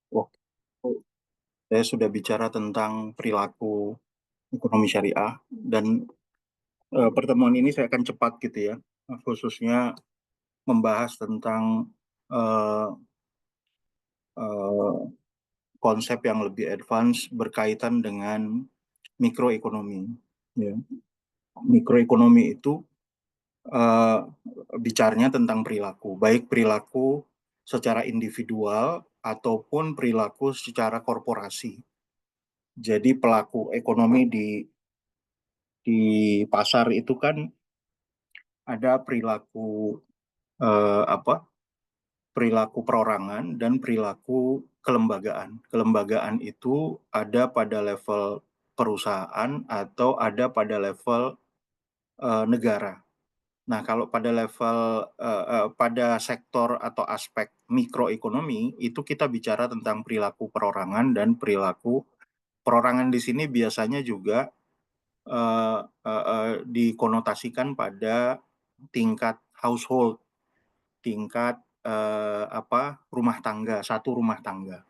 Waktu itu saya sudah bicara tentang perilaku ekonomi syariah dan pertemuan ini saya akan cepat gitu ya, khususnya membahas tentang eh, eh, konsep yang lebih advance berkaitan dengan mikroekonomi. Ya. Mikroekonomi itu eh, bicaranya tentang perilaku, baik perilaku secara individual ataupun perilaku secara korporasi. Jadi pelaku ekonomi di pasar itu kan ada perilaku apa? Perilaku perorangan dan perilaku kelembagaan. Kelembagaan itu ada pada level perusahaan atau ada pada level negara. Nah, kalau pada level pada sektor atau aspek mikroekonomi itu kita bicara tentang perilaku perorangan dan perilaku perorangan di sini biasanya juga dikonotasikan pada tingkat household, tingkat rumah tangga, satu rumah tangga.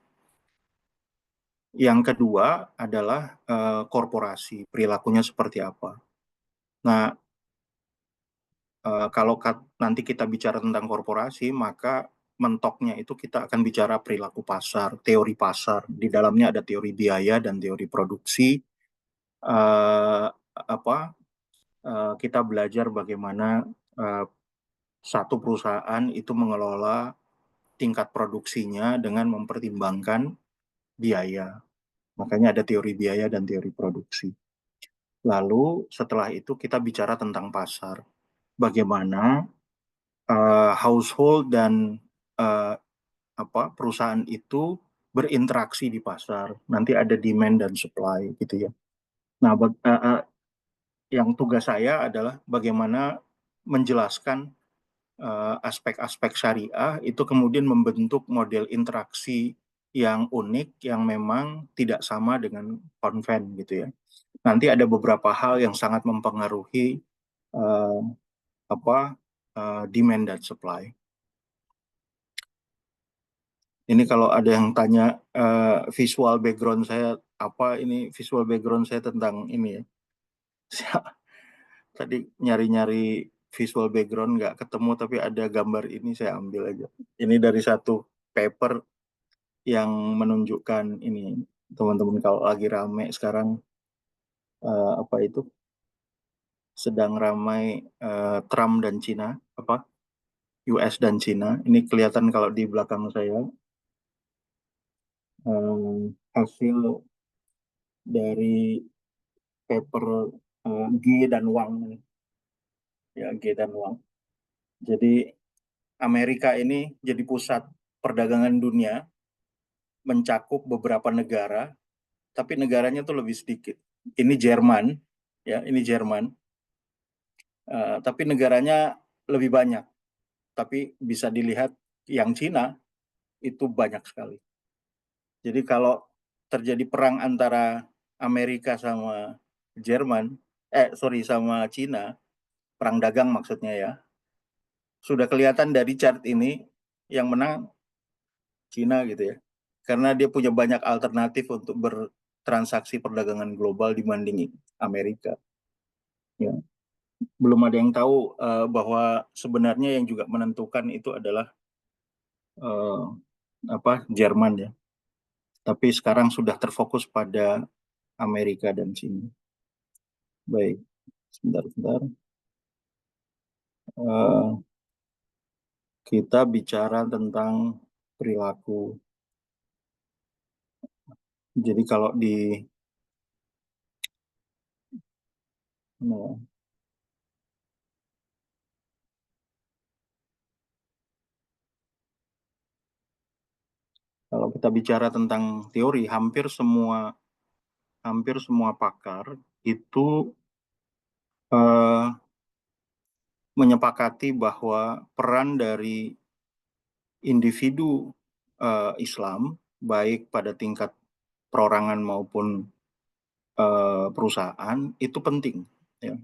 Yang kedua adalah korporasi, perilakunya seperti apa. Nah, kalau nanti kita bicara tentang korporasi, maka mentoknya itu kita akan bicara perilaku pasar, teori pasar. Di dalamnya ada teori biaya dan teori produksi. Eh, apa Kita belajar bagaimana eh, satu perusahaan itu mengelola tingkat produksinya dengan mempertimbangkan biaya. Makanya ada teori biaya dan teori produksi. Lalu setelah itu kita bicara tentang pasar. Bagaimana household dan uh, perusahaan itu berinteraksi di pasar. Nanti ada demand dan supply gitu ya. Nah, yang tugas saya adalah bagaimana menjelaskan aspek-aspek syariah itu kemudian membentuk model interaksi yang unik yang memang tidak sama dengan konven gitu ya. Nanti ada beberapa hal yang sangat mempengaruhi uh, demand dan supply. Ini kalau ada yang tanya visual background saya apa, ini visual background saya tentang ini ya. Tadi nyari-nyari visual background nggak ketemu tapi ada gambar ini saya ambil aja. Ini dari satu paper yang menunjukkan ini teman-teman kalau lagi rame sekarang apa itu sedang ramai Trump dan Cina apa US dan Cina. Ini kelihatan kalau di belakang saya hasil dari paper G dan Wang ya G dan Wang. Jadi Amerika ini jadi pusat perdagangan dunia, mencakup beberapa negara, tapi negaranya tuh lebih sedikit. Ini Jerman, ya ini Jerman, tapi negaranya lebih banyak. Tapi bisa dilihat yang Cina itu banyak sekali. Jadi kalau terjadi perang antara Amerika sama Jerman, sama Cina, perang dagang maksudnya ya, sudah kelihatan dari chart ini yang menang Cina gitu ya. Karena dia punya banyak alternatif untuk bertransaksi perdagangan global dibanding Amerika. Ya. Belum ada yang tahu bahwa sebenarnya yang juga menentukan itu adalah uh, Jerman ya. Tapi sekarang sudah terfokus pada Amerika dan Cina. Baik, sebentar-sebentar. Uh, kita bicara tentang perilaku. Jadi kalau nah, kalau kita bicara tentang teori, hampir semua pakar itu eh, menyepakati bahwa peran dari individu Islam, baik pada tingkat perorangan maupun perusahaan, itu penting. Ya.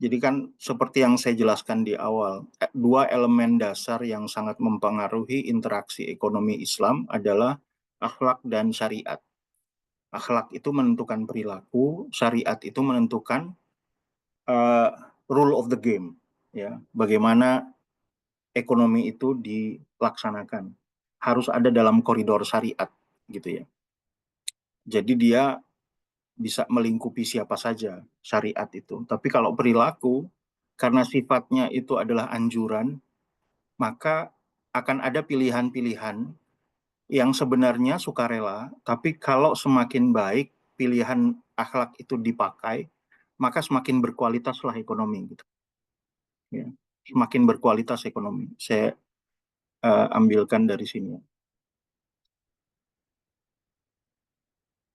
Jadi kan seperti yang saya jelaskan di awal, dua elemen dasar yang sangat mempengaruhi interaksi ekonomi Islam adalah akhlak dan syariat. Akhlak itu menentukan perilaku, syariat itu menentukan uh, rule of the game, ya, bagaimana ekonomi itu dilaksanakan. Harus ada dalam koridor syariat, gitu ya. Jadi dia bisa melingkupi siapa saja syariat itu. Tapi kalau perilaku, karena sifatnya itu adalah anjuran, maka akan ada pilihan-pilihan yang sebenarnya sukarela, tapi kalau semakin baik pilihan akhlak itu dipakai, maka semakin berkualitaslah ekonomi gitu. Ya. Semakin berkualitas ekonomi. Saya ambilkan dari sini.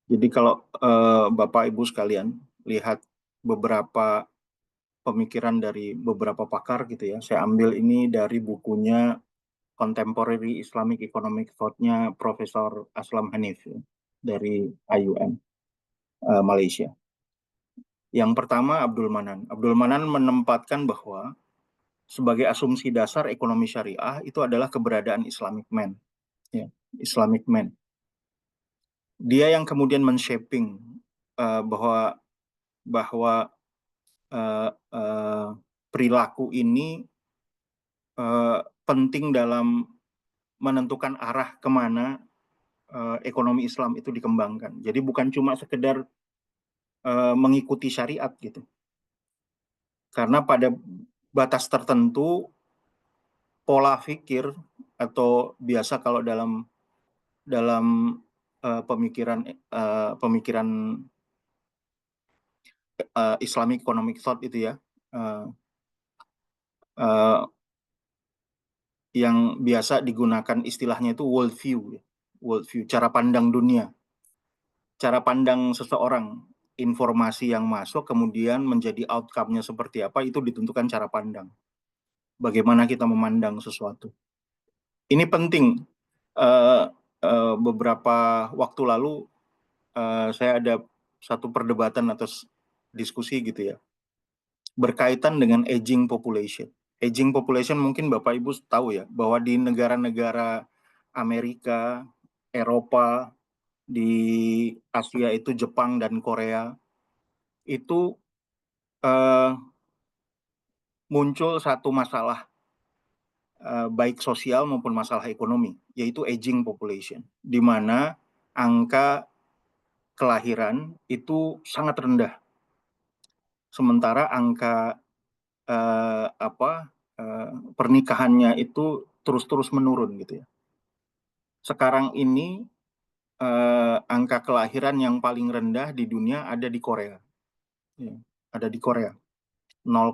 Jadi kalau Bapak Ibu sekalian lihat beberapa pemikiran dari beberapa pakar gitu ya, saya ambil ini dari bukunya Contemporary Islamic Economic Thought-nya Profesor Aslam Hanif ya, dari IUM Malaysia. Yang pertama Abdul Manan. Abdul Manan menempatkan bahwa sebagai asumsi dasar ekonomi syariah itu adalah keberadaan Islamic man, ya, Islamic man. Dia yang kemudian men-shaping bahwa uh, uh, perilaku ini penting dalam menentukan arah kemana ekonomi Islam itu dikembangkan. Jadi bukan cuma sekedar mengikuti syariat gitu. Karena pada batas tertentu pola pikir atau biasa kalau dalam pemikiran Islamic Economic Thought itu ya, yang biasa digunakan istilahnya itu worldview, cara pandang dunia, cara pandang seseorang, informasi yang masuk kemudian menjadi outcome-nya seperti apa itu ditentukan cara pandang. Bagaimana kita memandang sesuatu. Ini penting. Beberapa waktu lalu saya ada satu perdebatan atau diskusi gitu ya, berkaitan dengan aging population. Aging population mungkin Bapak Ibu tahu ya, bahwa di negara-negara Amerika, Eropa, di Asia itu Jepang dan Korea, itu muncul satu masalah baik sosial maupun masalah ekonomi, yaitu aging population, di mana angka kelahiran itu sangat rendah, sementara angka pernikahannya itu terus-terus menurun gitu ya. Sekarang ini angka kelahiran yang paling rendah di dunia ada di Korea, ya, ada di Korea 0,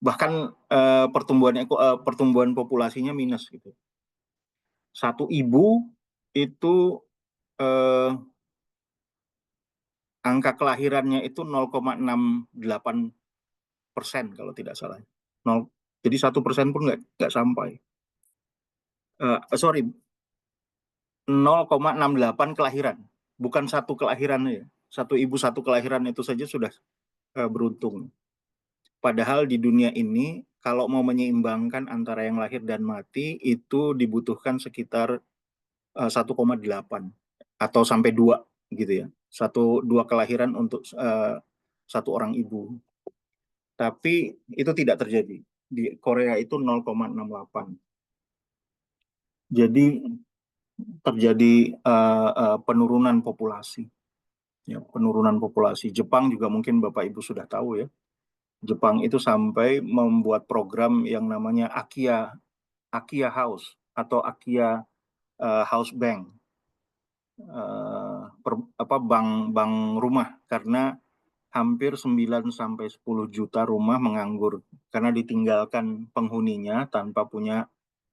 bahkan pertumbuhan populasinya minus gitu. Satu ibu itu angka kelahirannya itu 0,68% kalau tidak salah. Jadi 1% pun nggak sampai. 0,68 kelahiran, bukan satu kelahiran ya. Satu ibu satu kelahiran itu saja sudah beruntung. Padahal di dunia ini kalau mau menyeimbangkan antara yang lahir dan mati itu dibutuhkan sekitar 1,8 atau sampai 2 gitu ya. 2 kelahiran untuk satu orang ibu. Tapi itu tidak terjadi. Di Korea itu 0,68. Jadi terjadi penurunan populasi. Ya, penurunan populasi. Jepang juga mungkin Bapak Ibu sudah tahu ya. Jepang itu sampai membuat program yang namanya Akia House atau Akia House Bank, bank rumah, karena hampir 9-10 juta rumah menganggur karena ditinggalkan penghuninya tanpa punya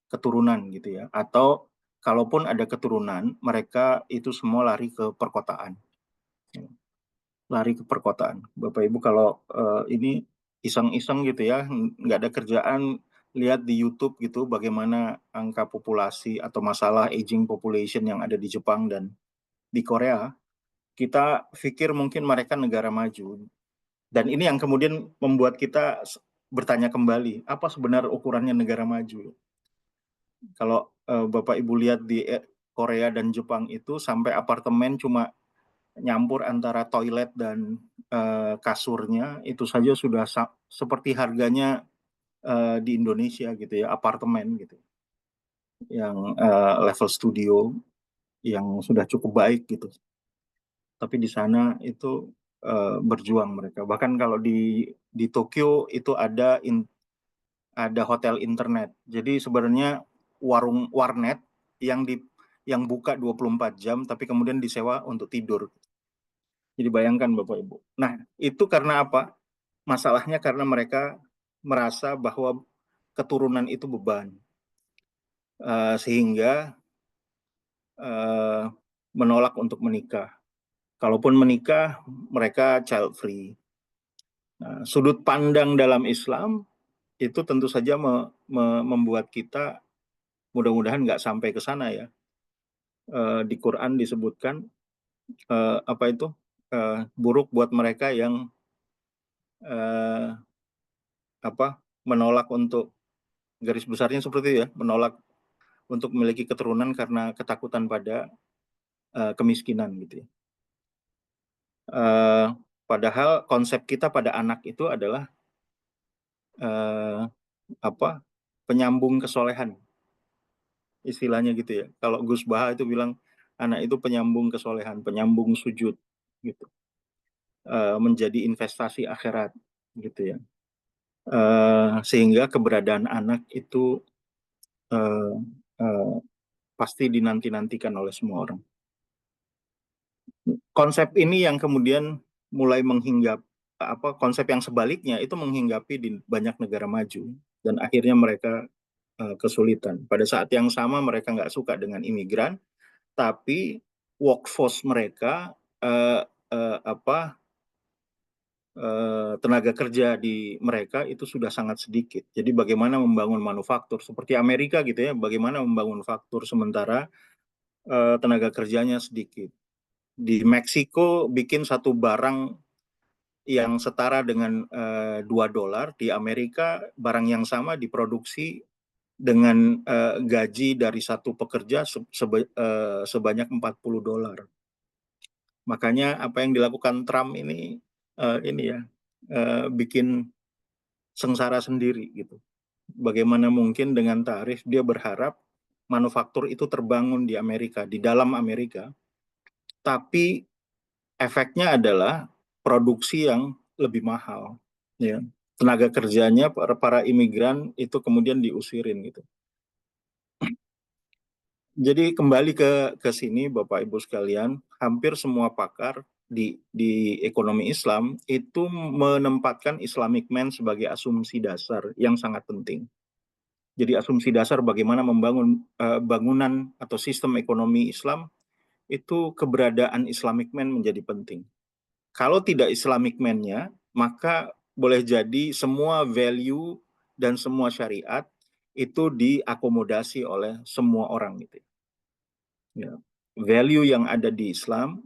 keturunan gitu ya, atau kalaupun ada keturunan mereka itu semua lari ke perkotaan. Bapak Ibu kalau ini iseng-iseng gitu ya, nggak ada kerjaan, lihat di YouTube gitu bagaimana angka populasi atau masalah aging population yang ada di Jepang dan di Korea. Kita pikir mungkin mereka negara maju, dan ini yang kemudian membuat kita bertanya kembali, apa sebenarnya ukurannya negara maju? Kalau Bapak Ibu lihat di Korea dan Jepang itu sampai apartemen cuma nyampur antara toilet dan kasurnya itu saja sudah seperti harganya di Indonesia gitu ya, apartemen gitu, yang level studio yang sudah cukup baik gitu. Tapi di sana itu berjuang mereka. Bahkan kalau di Tokyo itu ada hotel internet. Jadi sebenarnya warung warnet yang yang buka 24 jam tapi kemudian disewa untuk tidur. Jadi bayangkan Bapak Ibu. Nah, itu karena apa? Masalahnya karena mereka merasa bahwa keturunan itu beban. Sehingga uh, menolak untuk menikah. Kalaupun menikah, mereka child free. Nah, sudut pandang dalam Islam itu tentu saja membuat kita mudah-mudahan nggak sampai ke sana ya. Di Quran disebutkan apa itu buruk buat mereka yang uh, apa menolak untuk garis besarnya seperti itu ya, menolak untuk memiliki keturunan karena ketakutan pada kemiskinan gitu ya. Padahal konsep kita pada anak itu adalah uh, apa penyambung kesolehan istilahnya gitu ya. Kalau Gus Baha itu bilang anak itu penyambung kesolehan, penyambung sujud gitu, menjadi investasi akhirat gitu ya. Sehingga keberadaan anak itu uh, uh, pasti dinanti-nantikan oleh semua orang. Konsep ini yang kemudian mulai menghinggap konsep yang sebaliknya itu menghinggapi di banyak negara maju dan akhirnya mereka kesulitan. Pada saat yang sama mereka nggak suka dengan imigran, tapi workforce mereka uh, tenaga kerja di mereka itu sudah sangat sedikit. Jadi bagaimana membangun manufaktur seperti Amerika gitu ya, bagaimana membangun manufaktur sementara tenaga kerjanya sedikit. Di Meksiko bikin satu barang yang setara dengan $2, di Amerika barang yang sama diproduksi dengan gaji dari satu pekerja sebanyak $40. Makanya apa yang dilakukan Trump ini ya bikin sengsara sendiri gitu. Bagaimana mungkin dengan tarif dia berharap manufaktur itu terbangun di Amerika, di dalam Amerika, tapi efeknya adalah produksi yang lebih mahal. Ya. Tenaga kerjanya para imigran itu kemudian diusirin gitu. Jadi kembali ke sini Bapak Ibu sekalian, hampir semua pakar di ekonomi Islam itu menempatkan Islamic man sebagai asumsi dasar yang sangat penting. Jadi asumsi dasar bagaimana membangun bangunan atau sistem ekonomi Islam itu keberadaan Islamic man menjadi penting. Kalau tidak Islamic man-nya, maka boleh jadi semua value dan semua syariat itu diakomodasi oleh semua orang gitu. Ya. Value yang ada di Islam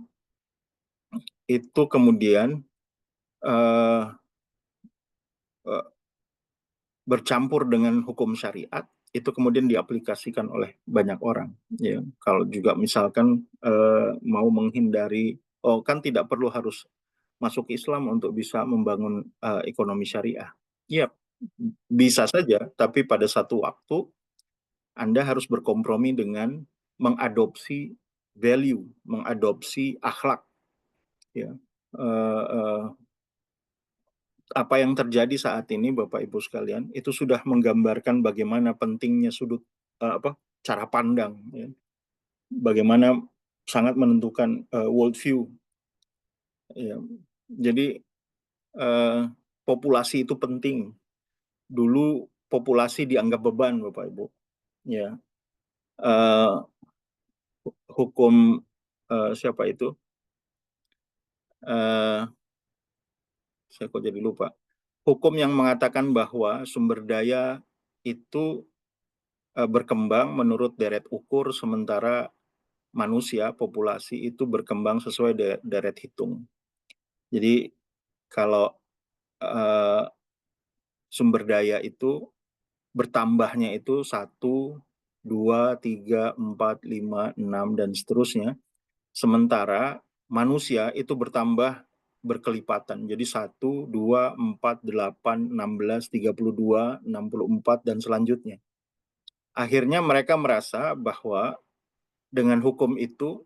itu kemudian uh, uh, bercampur dengan hukum syariat itu kemudian diaplikasikan oleh banyak orang. Ya, kalau juga misalkan mau menghindari, oh kan tidak perlu harus masuk Islam untuk bisa membangun ekonomi syariah. Iya, bisa saja, tapi pada satu waktu Anda harus berkompromi dengan mengadopsi value, mengadopsi akhlak. Ya, uh, uh, apa yang terjadi saat ini Bapak Ibu sekalian itu sudah menggambarkan bagaimana pentingnya sudut cara pandang ya. Bagaimana sangat menentukan world view ya. Jadi uh, populasi itu penting. Dulu populasi dianggap beban Bapak Ibu ya. Uh, Hukum siapa itu uh, saya kok jadi lupa, hukum yang mengatakan bahwa sumber daya itu berkembang menurut deret ukur, sementara manusia, populasi itu berkembang sesuai deret hitung. Jadi kalau sumber daya itu bertambahnya itu 1 2, 3, 4, 5, 6, dan seterusnya. Sementara manusia itu bertambah berkelipatan. Jadi 1, 2, 4, 8, 16, 32, 64, dan selanjutnya. Akhirnya mereka merasa bahwa dengan hukum itu,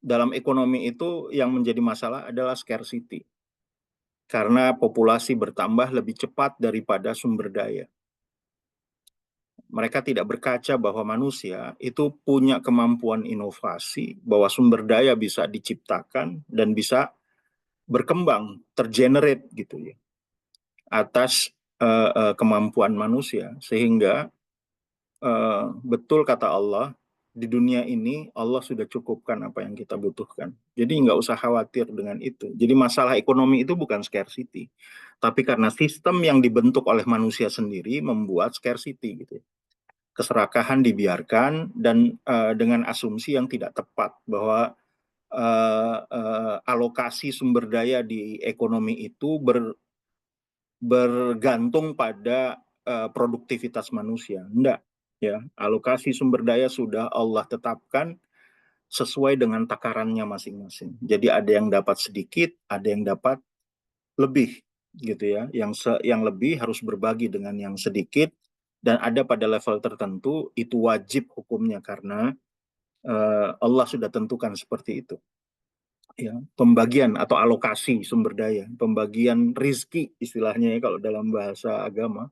dalam ekonomi itu yang menjadi masalah adalah scarcity. Karena populasi bertambah lebih cepat daripada sumber daya. Mereka tidak berkaca bahwa manusia itu punya kemampuan inovasi, bahwa sumber daya bisa diciptakan dan bisa berkembang, tergenerate gitu ya, atas kemampuan manusia. Sehingga betul kata Allah, di dunia ini Allah sudah cukupkan apa yang kita butuhkan. Jadi nggak usah khawatir dengan itu. Jadi masalah ekonomi itu bukan scarcity, tapi karena sistem yang dibentuk oleh manusia sendiri membuat scarcity gitu. Keserakahan dibiarkan dan dengan asumsi yang tidak tepat bahwa alokasi sumber daya di ekonomi itu bergantung pada produktivitas manusia. Enggak, ya. Alokasi sumber daya sudah Allah tetapkan sesuai dengan takarannya masing-masing. Jadi ada yang dapat sedikit, ada yang dapat lebih gitu ya. Yang lebih harus berbagi dengan yang sedikit, dan ada pada level tertentu itu wajib hukumnya karena Allah sudah tentukan seperti itu. Ya, pembagian atau alokasi sumber daya, pembagian rizki istilahnya ya kalau dalam bahasa agama,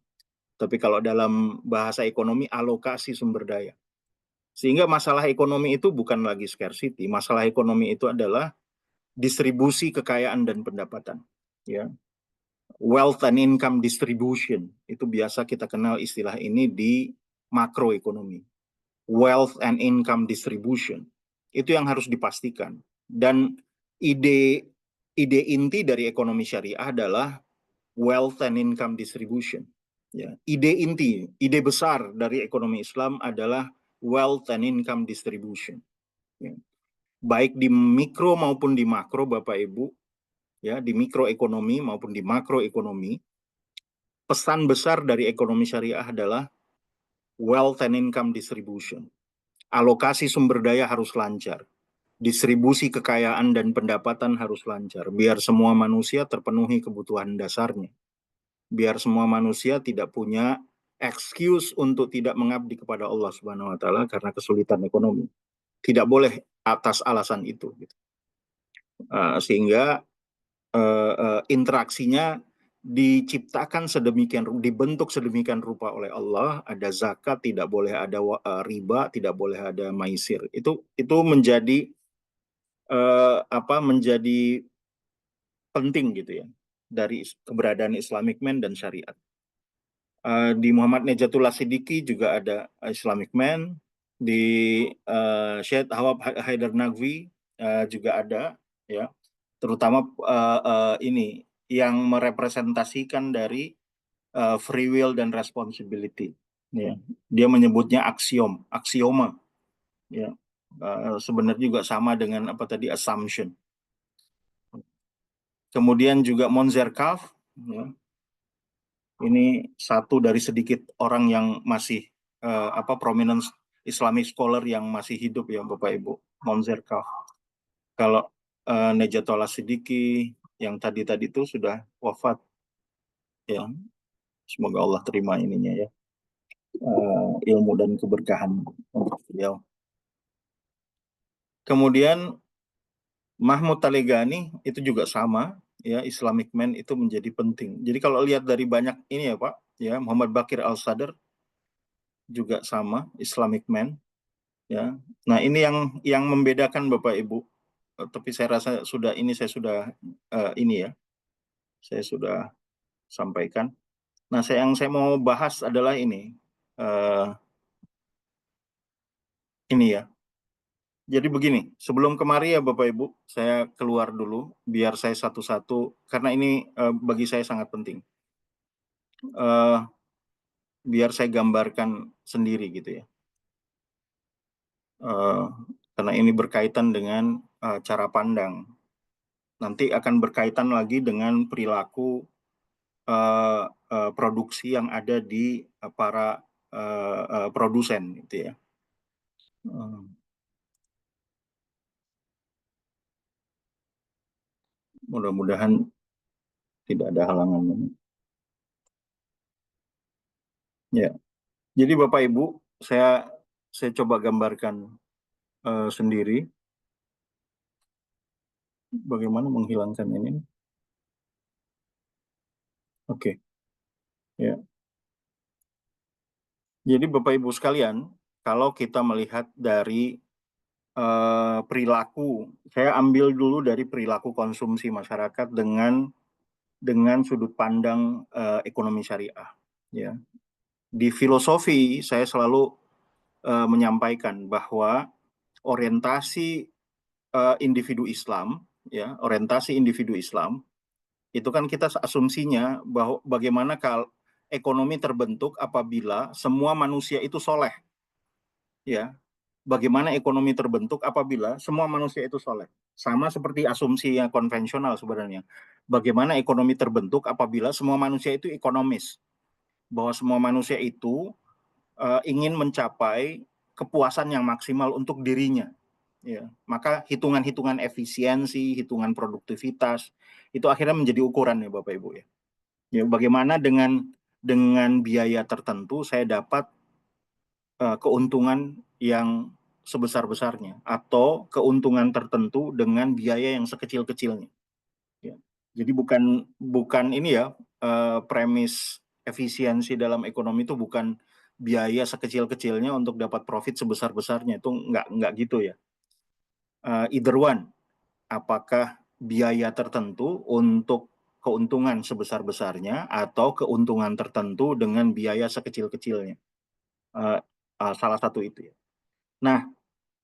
tapi kalau dalam bahasa ekonomi alokasi sumber daya. Sehingga masalah ekonomi itu bukan lagi scarcity, masalah ekonomi itu adalah distribusi kekayaan dan pendapatan. Ya, wealth and income distribution itu biasa kita kenal istilah ini di makroekonomi. Wealth and income distribution itu yang harus dipastikan. Dan ide inti dari ekonomi syariah adalah wealth and income distribution. Ya, ide inti, ide besar dari ekonomi Islam adalah wealth and income distribution. Ya. Baik di mikro maupun di makro, Bapak Ibu, ya, di mikroekonomi maupun di makroekonomi, pesan besar dari ekonomi syariah adalah wealth and income distribution. Alokasi sumber daya harus lancar. Distribusi kekayaan dan pendapatan harus lancar, biar semua manusia terpenuhi kebutuhan dasarnya. Biar semua manusia tidak punya excuse untuk tidak mengabdi kepada Allah Subhanahu wa taala karena kesulitan ekonomi. Tidak boleh atas alasan itu gitu. Sehingga interaksinya diciptakan sedemikian, dibentuk sedemikian rupa oleh Allah. Ada zakat, tidak boleh ada riba, tidak boleh ada maisir. Itu menjadi menjadi penting gitu ya dari keberadaan Islamic Man dan syariat. Di Muhammad Najatullah Siddiqi juga ada Islamic Man, di Syed Hawab Haidar Nagwi juga ada, ya, terutama ini yang merepresentasikan dari free will dan responsibility. Ya. Dia menyebutnya aksioma. Ya. Sebenarnya juga sama dengan apa tadi, assumption. Kemudian juga Monzer Kaf, ya. Ini satu dari sedikit orang yang masih prominent Islamic scholar yang masih hidup ya Bapak Ibu, Monzer Kaf. Kalau Najatullah Siddiqi yang tadi itu sudah wafat, ya. Semoga Allah terima ininya ya, ilmu dan keberkahan untuk beliau. Kemudian Mahmud Talegani itu juga sama, ya, Islamic Man itu menjadi penting. Jadi kalau lihat dari banyak ini ya Pak, ya, Muhammad Bakir Al-Sadr juga sama, Islamic Man, ya. Nah, ini yang membedakan Bapak Ibu. Tapi saya rasa saya sudah ini ya, saya sudah sampaikan. Nah, yang saya mau bahas adalah ini ya. Jadi begini, sebelum kemari ya Bapak Ibu, saya keluar dulu biar saya satu-satu, karena ini bagi saya sangat penting. Biar saya gambarkan sendiri gitu ya. Karena ini berkaitan dengan cara pandang. Nanti akan berkaitan lagi dengan perilaku produksi yang ada di para produsen gitu ya. Mudah-mudahan tidak ada halangan. Ya, jadi Bapak Ibu, saya coba gambarkan sendiri bagaimana menghilangkan ini. Oke, ya. Jadi Bapak Ibu sekalian, kalau kita melihat dari perilaku, saya ambil dulu dari perilaku konsumsi masyarakat dengan sudut pandang ekonomi syariah. Ya, di filosofi saya selalu menyampaikan bahwa orientasi individu Islam, ya, orientasi individu Islam itu kan kita asumsinya bahwa bagaimana kalau ekonomi terbentuk apabila semua manusia itu soleh, ya. Bagaimana ekonomi terbentuk apabila semua manusia itu soleh. Sama seperti asumsi yang konvensional sebenarnya. Bagaimana ekonomi terbentuk apabila semua manusia itu ekonomis. Bahwa semua manusia itu ingin mencapai kepuasan yang maksimal untuk dirinya. Ya, maka hitungan-hitungan efisiensi, hitungan produktivitas itu akhirnya menjadi ukuran ya Bapak Ibu ya. Ya, bagaimana dengan biaya tertentu saya dapat keuntungan yang sebesar-besarnya atau keuntungan tertentu dengan biaya yang sekecil-kecilnya. Ya. Jadi bukan ini ya premis efisiensi dalam ekonomi itu bukan biaya sekecil-kecilnya untuk dapat profit sebesar-besarnya, itu nggak gitu ya. Either one, apakah biaya tertentu untuk keuntungan sebesar-besarnya atau keuntungan tertentu dengan biaya sekecil-kecilnya. Salah satu itu ya. Nah,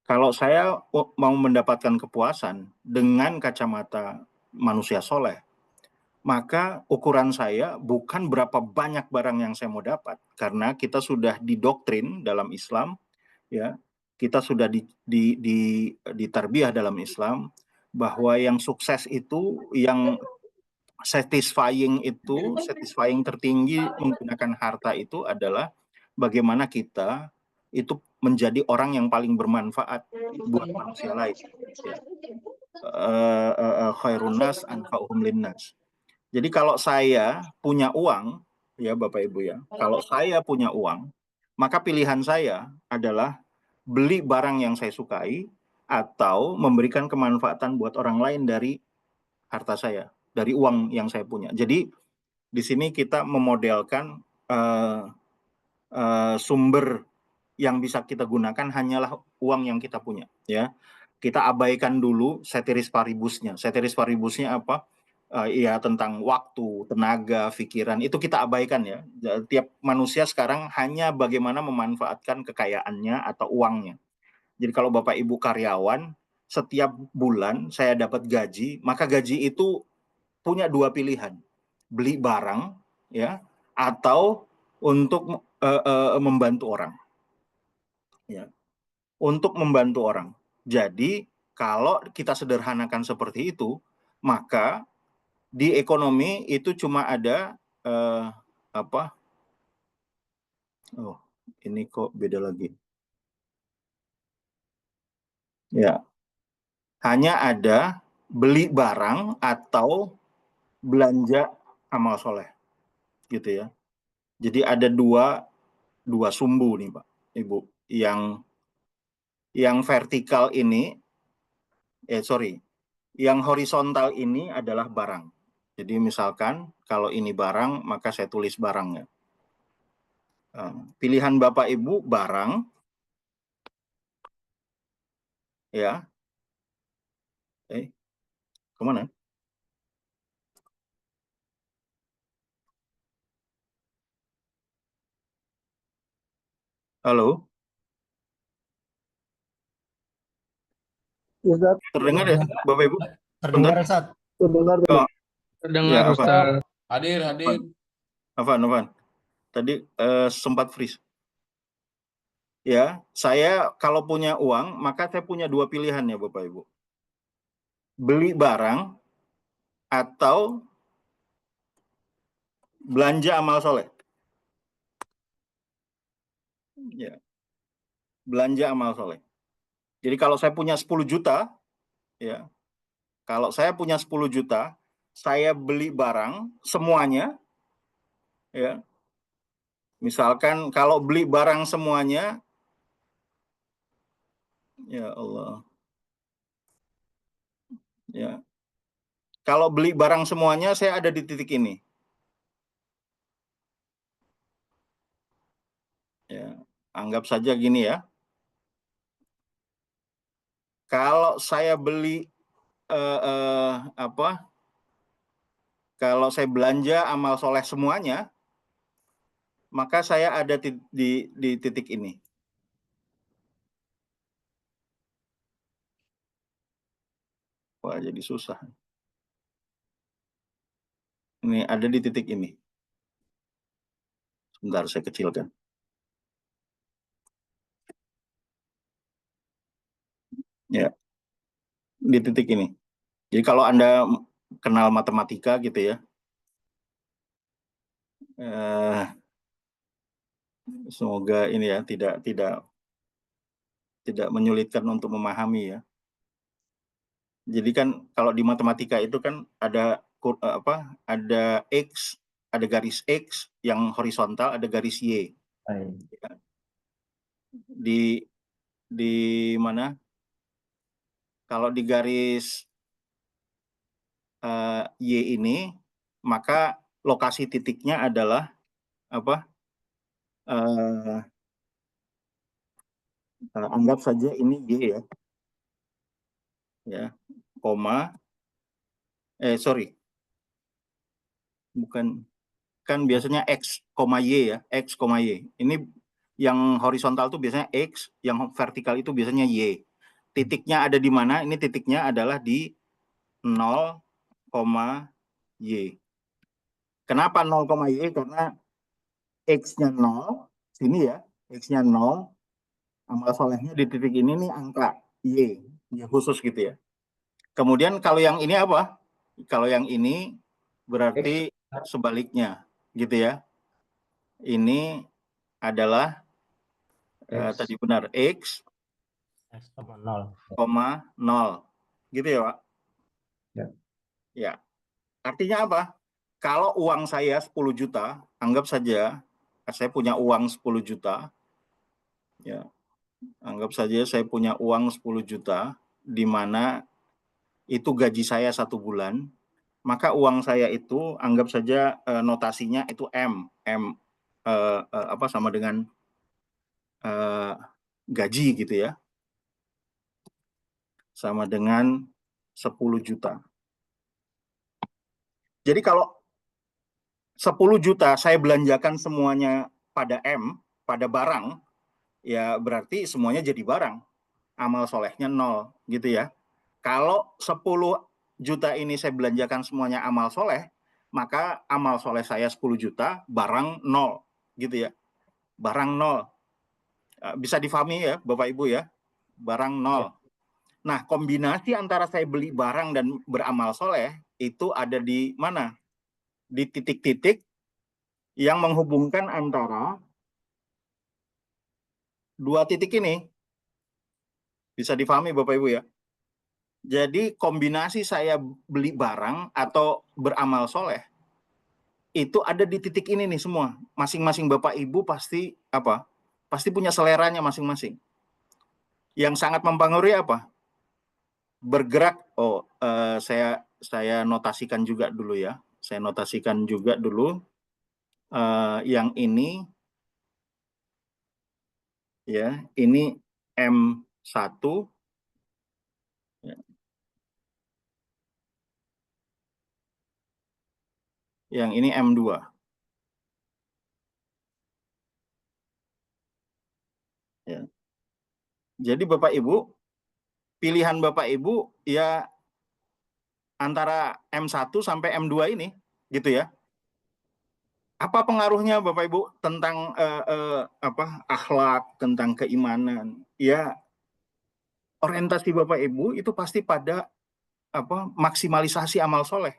kalau saya mau mendapatkan kepuasan dengan kacamata manusia soleh, maka ukuran saya bukan berapa banyak barang yang saya mau dapat, karena kita sudah didoktrin dalam Islam, ya, kita sudah ditarbiyah dalam Islam bahwa yang sukses itu, yang satisfying tertinggi menggunakan harta itu adalah bagaimana kita itu menjadi orang yang paling bermanfaat buat manusia lain. Ya. Khairun nas anfa'uhum linnas. Jadi kalau saya punya uang, ya Bapak Ibu ya, kalau saya punya uang, maka pilihan saya adalah beli barang yang saya sukai atau memberikan kemanfaatan buat orang lain dari harta saya, dari uang yang saya punya. Jadi di sini kita memodelkan sumber yang bisa kita gunakan hanyalah uang yang kita punya, ya. Kita abaikan dulu ceteris paribusnya. Ceteris paribusnya apa? Ya tentang waktu, tenaga, pikiran, itu kita abaikan ya. Tiap manusia sekarang hanya bagaimana memanfaatkan kekayaannya atau uangnya. Jadi kalau Bapak Ibu karyawan, setiap bulan saya dapat gaji, maka gaji itu punya dua pilihan. Beli barang ya atau untuk membantu orang. Ya, untuk membantu orang. Jadi kalau kita sederhanakan seperti itu, maka di ekonomi itu cuma ada apa? Oh, ini kok beda lagi. Ya, hanya ada beli barang atau belanja amal soleh, gitu ya. Jadi ada dua sumbu nih, Pak, Ibu. Yang vertikal ini, yang horizontal ini adalah barang. Jadi misalkan kalau ini barang, maka saya tulis barangnya. Pilihan Bapak Ibu barang, ya. Kemana? Halo, Ustaz, terdengar ya, Bapak Ibu? terdengar Bentar. Ustaz. Terdengar. Oh, Terdengar ya, Ustaz. Hadir. Afan. Tadi sempat freeze. Ya, saya kalau punya uang, maka saya punya dua pilihan ya, Bapak Ibu. Beli barang atau belanja amal soleh. Ya, belanja amal soleh. Jadi kalau saya punya 10 juta, ya, kalau saya punya 10 juta, saya beli barang semuanya, ya. Misalkan kalau beli barang semuanya, ya Allah, ya. Kalau beli barang semuanya, saya ada di titik ini. Ya, anggap saja gini ya. Kalau saya beli apa? Kalau saya belanja amal soleh semuanya, maka saya ada di titik ini. Wah, jadi susah. Ini ada di titik ini. Sebentar, saya kecilkan. Ya, di titik ini. Jadi kalau Anda kenal matematika gitu ya, semoga ini ya tidak menyulitkan untuk memahami ya. Jadi kan kalau di matematika itu kan ada ada X, ada garis X yang horizontal, ada garis Y. Di mana? Kalau di garis Y ini, maka lokasi titiknya adalah apa? Anggap saja ini Y ya, koma, sorry, bukan, kan biasanya X, Y ya, X, Y. Ini yang horizontal tuh biasanya X, yang vertikal itu biasanya Y. Titiknya ada di mana? Ini titiknya adalah di 0, Y. Kenapa 0, Y? Karena X-nya 0, sini ya, X-nya 0, amal solehnya di titik ini nih angka Y, Y khusus gitu ya. Kemudian kalau yang ini apa? Kalau yang ini berarti sebaliknya gitu ya. Ini adalah tadi benar X, 0, gitu ya Pak? Ya. Artinya apa? Kalau uang saya 10 juta, anggap saja saya punya uang 10 juta, ya. Anggap saja saya punya uang 10 juta, di mana itu gaji saya 1 bulan, maka uang saya itu anggap saja notasinya itu M sama dengan gaji gitu ya, sama dengan 10 juta. Jadi kalau 10 juta saya belanjakan semuanya pada pada barang, ya berarti semuanya jadi barang. Amal solehnya 0 gitu ya. Kalau 10 juta ini saya belanjakan semuanya amal soleh, maka amal soleh saya 10 juta, barang 0 gitu ya. Barang 0. Bisa difahami ya Bapak Ibu ya? Barang 0. Nah, kombinasi antara saya beli barang dan beramal soleh itu ada di mana? Di titik-titik yang menghubungkan antara dua titik ini. Bisa difahami Bapak Ibu ya? Jadi kombinasi saya beli barang atau beramal soleh itu ada di titik ini nih semua. Masing-masing Bapak Ibu pasti apa? Pasti punya seleranya masing-masing. Yang sangat mempengaruhi apa? Bergerak. Saya notasikan juga dulu ya. Saya notasikan juga dulu. Yang ini ya, ini M1 ya. Yang ini M2. Ya. Jadi Bapak Ibu, pilihan Bapak Ibu ya antara M1 sampai M2 ini, gitu ya. Apa pengaruhnya Bapak Ibu tentang akhlak, tentang keimanan? Ya, orientasi Bapak Ibu itu pasti pada maksimalisasi amal soleh.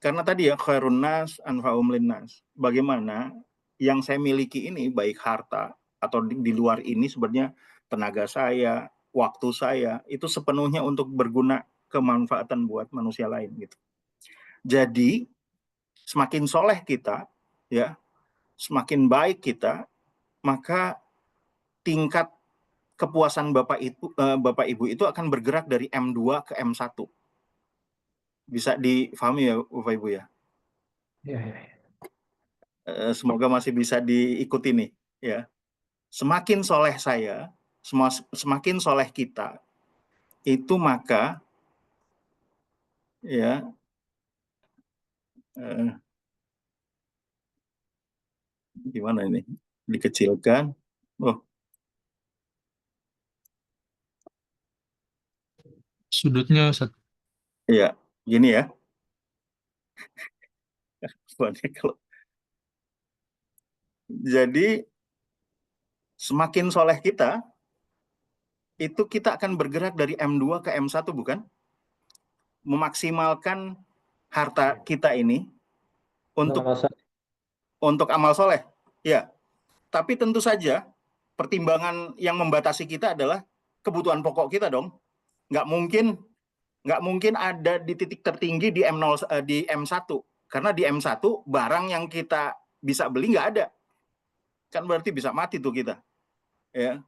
Karena tadi ya khairun nas anfa'um linnas. Bagaimana yang saya miliki ini baik harta, atau di luar ini sebenarnya tenaga saya, waktu saya itu sepenuhnya untuk berguna kemanfaatan buat manusia lain gitu. Jadi semakin soleh kita, ya, semakin baik kita, maka tingkat kepuasan Bapak Ibu itu akan bergerak dari M2 ke M1. Bisa difahami ya Bapak Ibu ya? Ya, ya, ya. Semoga masih bisa diikuti nih ya. Semakin soleh saya, semakin soleh kita, itu maka ya eh, gimana ini? Dikecilkan. Oh, Sudutnya Ustaz. iya, gini ya. Kalau jadi semakin soleh kita, itu kita akan bergerak dari M2 ke M1 bukan? Memaksimalkan harta kita ini untuk Nama saya. amal soleh. Ya, tapi tentu saja pertimbangan yang membatasi kita adalah kebutuhan pokok kita dong. Nggak mungkin ada di titik tertinggi di M0 di M1 karena di M1 barang yang kita bisa beli nggak ada. Kan berarti bisa mati tuh kita. Ya.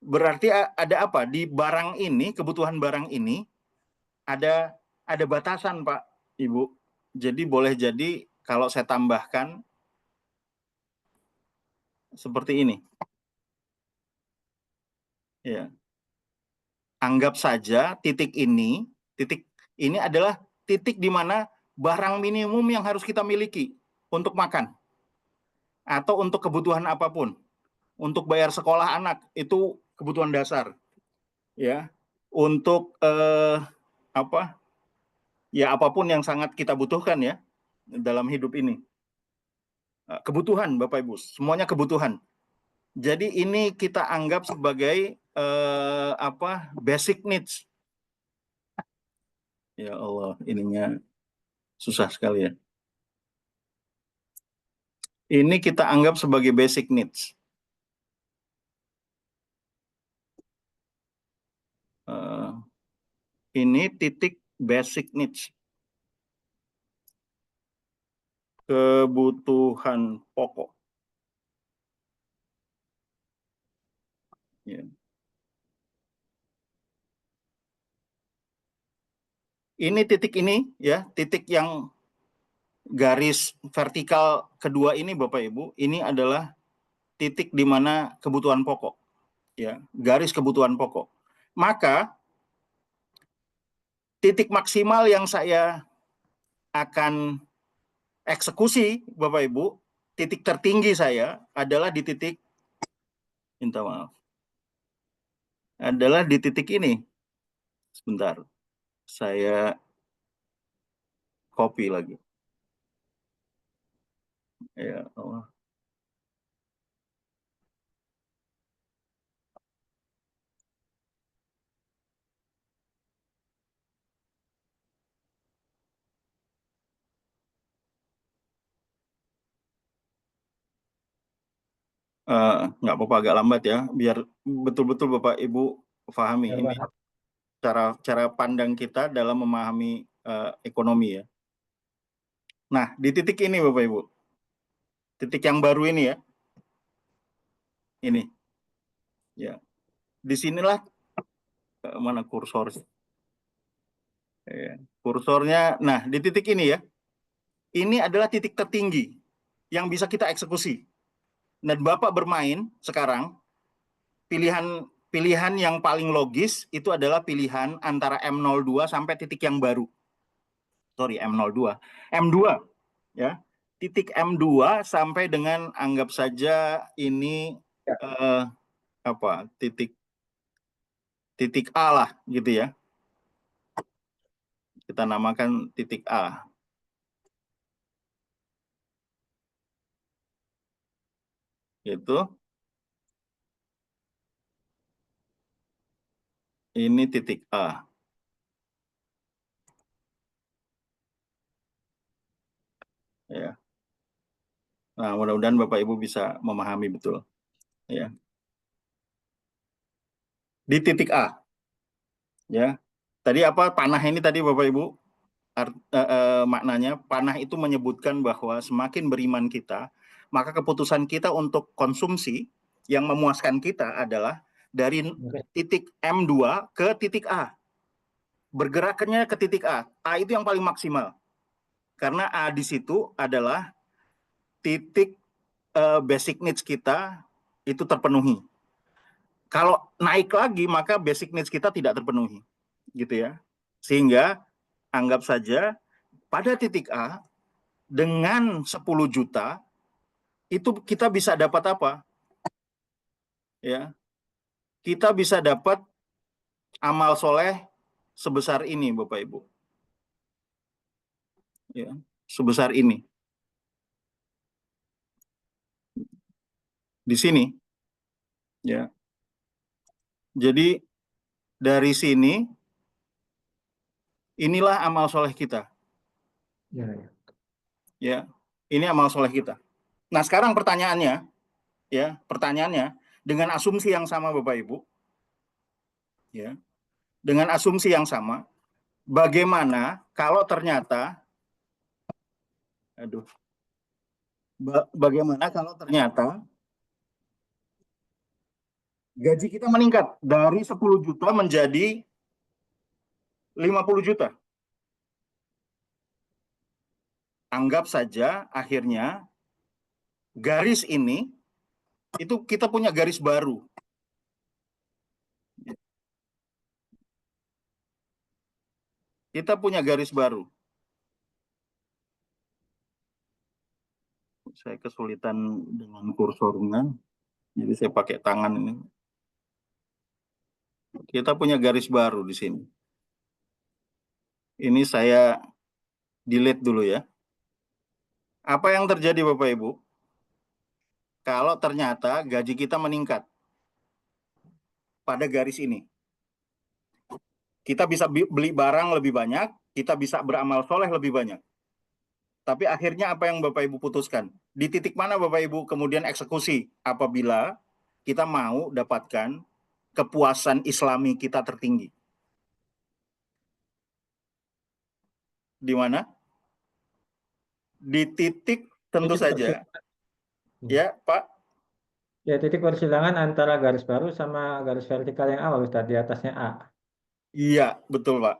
Berarti ada apa? Di barang ini, kebutuhan barang ini ada batasan, Pak, Ibu. Jadi boleh jadi kalau saya tambahkan seperti ini. Ya. Anggap saja titik ini adalah titik di mana barang minimum yang harus kita miliki untuk makan atau untuk kebutuhan apapun, untuk bayar sekolah anak itu kebutuhan dasar, ya. Untuk apa? Ya apapun yang sangat kita butuhkan ya dalam hidup ini. Kebutuhan Bapak Ibu, semuanya kebutuhan. Jadi ini kita anggap sebagai apa? Basic needs. Ya Allah, ininya susah sekali ya. Ini kita anggap sebagai basic needs. Ini titik basic needs. Kebutuhan pokok. Ya. Ini titik ini ya, titik yang garis vertikal kedua ini Bapak Ibu, ini adalah titik di mana kebutuhan pokok. Ya, garis kebutuhan pokok. Maka titik maksimal yang saya akan eksekusi Bapak Ibu, titik tertinggi saya adalah di titik, minta maaf, adalah di titik ini. Sebentar, saya copy lagi. Ya Allah. Nggak apa-apa agak lambat ya, biar betul-betul Bapak Ibu pahami. Ya, Ini Pak. cara cara pandang kita dalam memahami ekonomi ya. Nah, di titik ini Bapak Ibu, titik yang baru ini ya, ini ya. Disinilah mana kursor? Ya. Kursornya, nah di titik ini ya, ini adalah titik tertinggi yang bisa kita eksekusi. Dan Bapak bermain sekarang, pilihan pilihan yang paling logis itu adalah pilihan antara M02 sampai titik yang baru. Sorry, M02. M2 ya. Titik M2 sampai dengan anggap saja ini Ya. eh, apa? Titik A lah gitu ya. Kita namakan titik A. Itu ini titik A ya. Nah, mudah-mudahan Bapak Ibu bisa memahami betul ya. di titik A. Ya, tadi apa panah ini tadi Bapak Ibu? Maknanya panah itu menyebutkan bahwa semakin beriman kita, maka keputusan kita untuk konsumsi yang memuaskan kita adalah dari titik M2 ke titik A. Bergeraknya ke titik A. A itu yang paling maksimal. Karena A di situ adalah titik basic needs kita itu terpenuhi. Kalau naik lagi maka basic needs kita tidak terpenuhi, gitu ya. Sehingga anggap saja pada titik A dengan 10 juta itu kita bisa dapat apa? Ya, kita bisa dapat amal soleh sebesar ini, Bapak Ibu. Ya, sebesar ini. Di sini, ya. Jadi dari sini inilah amal soleh kita. Ya, ya. Ya, ini amal soleh kita. Nah, sekarang pertanyaannya, dengan asumsi yang sama, Bapak Ibu, ya, dengan asumsi yang sama, bagaimana kalau ternyata, bagaimana kalau ternyata gaji kita meningkat dari 10 juta menjadi 50 juta. Anggap saja akhirnya garis ini itu kita punya garis baru. Kita punya garis baru. Saya kesulitan dengan kursornya, jadi saya pakai tangan ini. Kita punya garis baru di sini. Ini saya delete dulu ya. Apa yang terjadi Bapak Ibu? Kalau ternyata gaji kita meningkat pada garis ini. Kita bisa beli barang lebih banyak, kita bisa beramal soleh lebih banyak. Tapi akhirnya apa yang Bapak Ibu putuskan? Di titik mana Bapak Ibu kemudian eksekusi apabila kita mau dapatkan kepuasan Islami kita tertinggi? Di mana? Di titik tentu Titik saja. Ya, Pak. Ya, titik persilangan antara garis baru sama garis vertikal yang awal, Ustaz, di atasnya A. Iya, betul, Pak.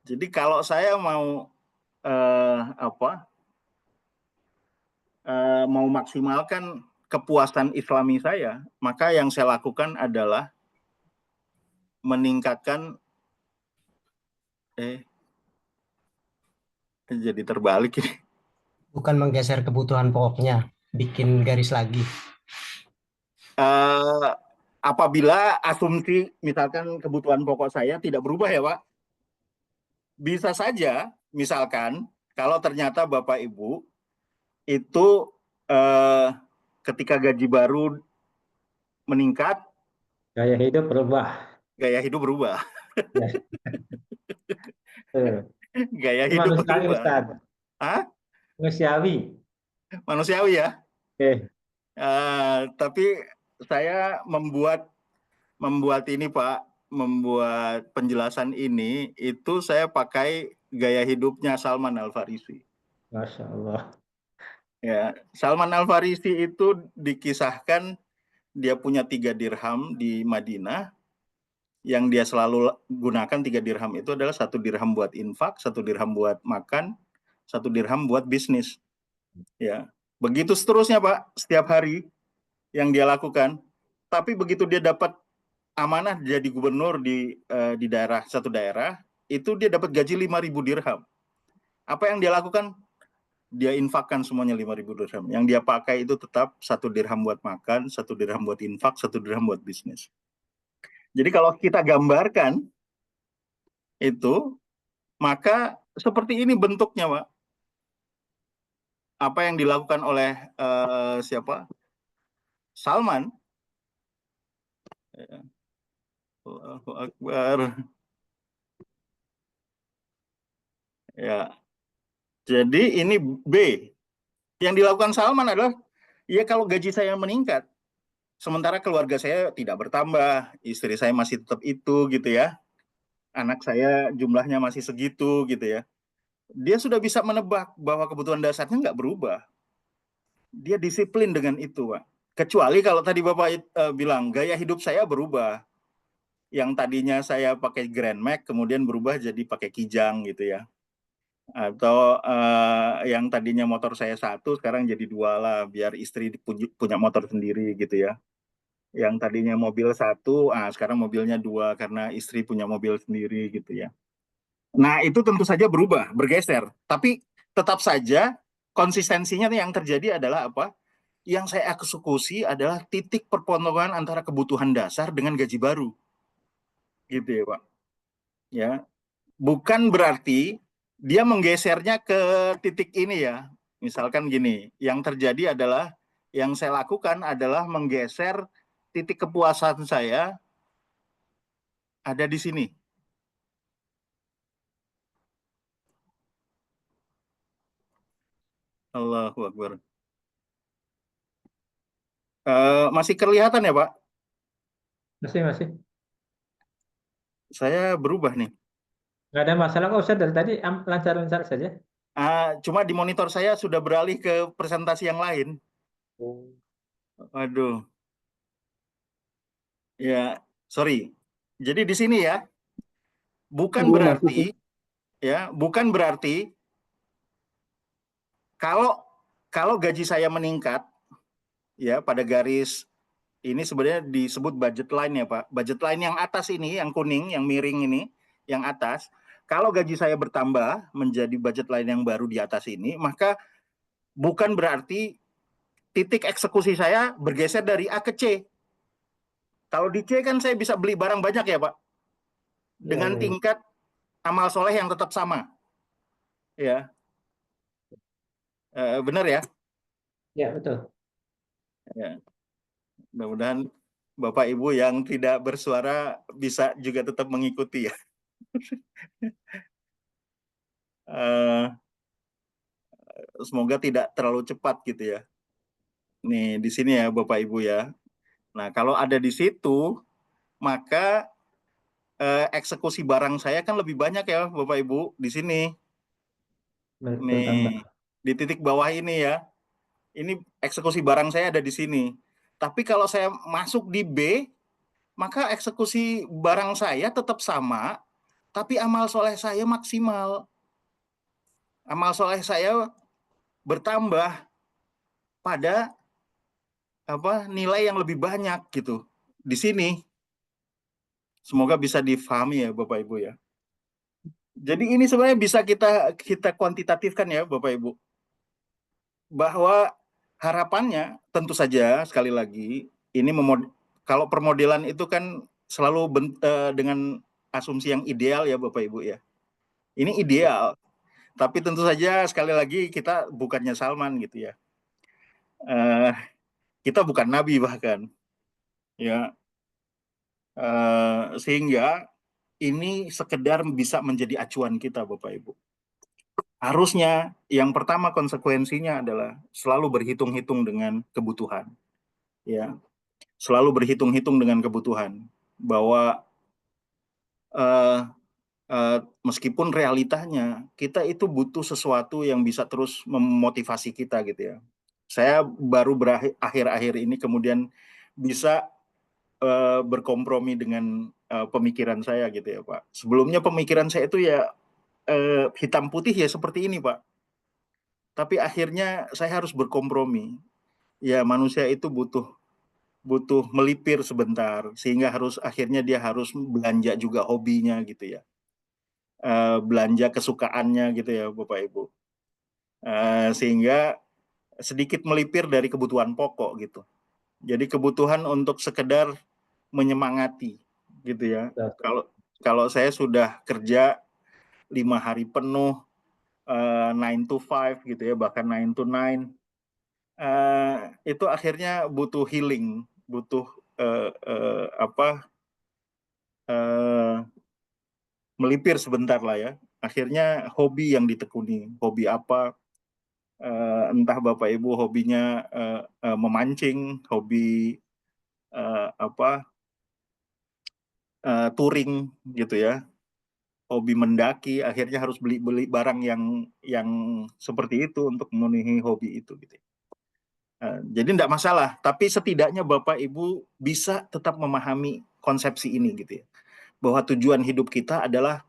Jadi kalau saya mau apa? Mau maksimalkan kepuasan Islami saya, maka yang saya lakukan adalah meningkatkan jadi terbalik ini. Bukan menggeser kebutuhan pokoknya, bikin garis lagi. Apabila asumsi misalkan kebutuhan pokok saya tidak berubah ya Pak, bisa saja misalkan kalau ternyata Bapak Ibu itu ketika gaji baru meningkat, Gaya hidup berubah. gaya hidup berubah. Ya. Gaya Itu hidup manusiawi, berubah. Ustaz. Hah? Manusiawi. Manusiawi ya. Oke. Tapi saya membuat ini Pak, membuat penjelasan ini itu saya pakai gaya hidupnya Salman Al Farisi. Masya Allah. Ya, Salman Al Farisi itu dikisahkan dia punya 3 dirham di Madinah, yang dia selalu gunakan 3 dirham itu adalah 1 dirham buat infak, 1 dirham buat makan, 1 dirham buat bisnis. Ya, begitu seterusnya Pak, setiap hari yang dia lakukan. Tapi begitu dia dapat amanah jadi gubernur di satu daerah, itu dia dapat gaji 5.000 dirham. Apa yang dia lakukan? Dia infakkan semuanya 5.000 dirham. Yang dia pakai itu tetap 1 dirham buat makan, 1 dirham buat infak, 1 dirham buat bisnis. Jadi kalau kita gambarkan itu, maka seperti ini bentuknya, Pak. Apa yang dilakukan oleh siapa? Salman. Allahu Akbar. Ya. Jadi ini B. Yang dilakukan Salman adalah, ya kalau gaji saya meningkat, Sementara keluarga saya tidak bertambah, istri saya masih tetap itu gitu ya. Anak saya jumlahnya masih segitu gitu ya. Dia sudah bisa menebak bahwa kebutuhan dasarnya nggak berubah. Dia disiplin dengan itu, Pak. Kecuali kalau tadi Bapak bilang gaya hidup saya berubah. Yang tadinya saya pakai Grand Max kemudian berubah jadi pakai Kijang gitu ya. Atau yang tadinya motor saya satu sekarang jadi dua lah biar istri punya motor sendiri gitu ya. Yang tadinya mobil satu, sekarang mobilnya dua karena istri punya mobil sendiri gitu ya. Nah itu tentu saja berubah, bergeser. Tapi tetap saja konsistensinya yang terjadi adalah apa? Yang saya eksekusi adalah titik perpotongan antara kebutuhan dasar dengan gaji baru, gitu ya Pak. Ya, bukan berarti dia menggesernya ke titik ini ya. Misalkan gini, yang terjadi adalah yang saya lakukan adalah menggeser titik kepuasan saya ada di sini. Allahu Akbar. Masih kelihatan ya Pak? Masih. Saya berubah nih. Nggak ada masalah kok Ustaz, dari tadi lancar-lancar saja. Cuma di monitor saya sudah beralih ke presentasi yang lain. Oh. Waduh, ya sorry. Jadi di sini ya, bukan berarti bukan berarti kalau kalau gaji saya meningkat ya pada garis ini sebenarnya disebut budget line ya Pak. Budget line yang atas ini, yang kuning, yang miring ini, yang atas. Kalau gaji saya bertambah menjadi budget line yang baru di atas ini, maka bukan berarti titik eksekusi saya bergeser dari A ke C. Kalau di C kan saya bisa beli barang banyak ya Pak, dengan Iya. tingkat amal soleh yang tetap sama. Ya, benar ya? Ya, betul. Ya. Mudah-mudahan Bapak Ibu yang tidak bersuara bisa juga tetap mengikuti ya. Semoga tidak terlalu cepat gitu ya. Nih di sini ya Bapak Ibu ya. Nah kalau ada di situ maka eksekusi barang saya kan lebih banyak ya Bapak Ibu di sini. Bertambah. Nih di titik bawah ini ya. Ini eksekusi barang saya ada di sini. Tapi kalau saya masuk di B, maka eksekusi barang saya tetap sama, tapi amal soleh saya maksimal. Amal soleh saya bertambah pada nilai yang lebih banyak gitu di sini. Semoga bisa difahami ya Bapak Ibu ya. Jadi ini sebenarnya bisa kita kuantitatifkan ya Bapak Ibu, bahwa harapannya tentu saja sekali lagi ini kalau permodelan itu kan selalu dengan asumsi yang ideal ya Bapak Ibu ya. Ini ideal, tapi tentu saja sekali lagi kita bukannya Salman gitu ya. Kita bukan nabi bahkan ya. Sehingga ini sekedar bisa menjadi acuan kita Bapak Ibu. Harusnya yang pertama konsekuensinya adalah selalu berhitung-hitung dengan kebutuhan. Ya, selalu berhitung-hitung dengan kebutuhan bahwa uh, meskipun realitanya kita itu butuh sesuatu yang bisa terus memotivasi kita gitu ya. Saya baru akhir-akhir ini kemudian bisa berkompromi dengan pemikiran saya gitu ya Pak. Sebelumnya pemikiran saya itu ya hitam putih ya seperti ini Pak. Tapi akhirnya saya harus berkompromi. Ya manusia itu butuh melipir sebentar sehingga akhirnya dia harus belanja juga hobinya gitu ya. Belanja kesukaannya gitu ya Bapak Ibu. Sehingga sedikit melipir dari kebutuhan pokok gitu. Jadi kebutuhan untuk sekedar menyemangati gitu ya. Kalau saya sudah kerja 5 hari penuh 9 to 5 gitu ya, bahkan 9 to 9 itu akhirnya butuh healing, butuh melipir sebentar lah ya. Akhirnya hobi yang ditekuni, hobi apa? Entah Bapak Ibu hobinya memancing, hobi touring gitu ya, hobi mendaki, akhirnya harus beli barang yang seperti itu untuk memenuhi hobi itu gitu. Jadi tidak masalah, tapi setidaknya Bapak Ibu bisa tetap memahami konsepsi ini gitu ya, bahwa tujuan hidup kita adalah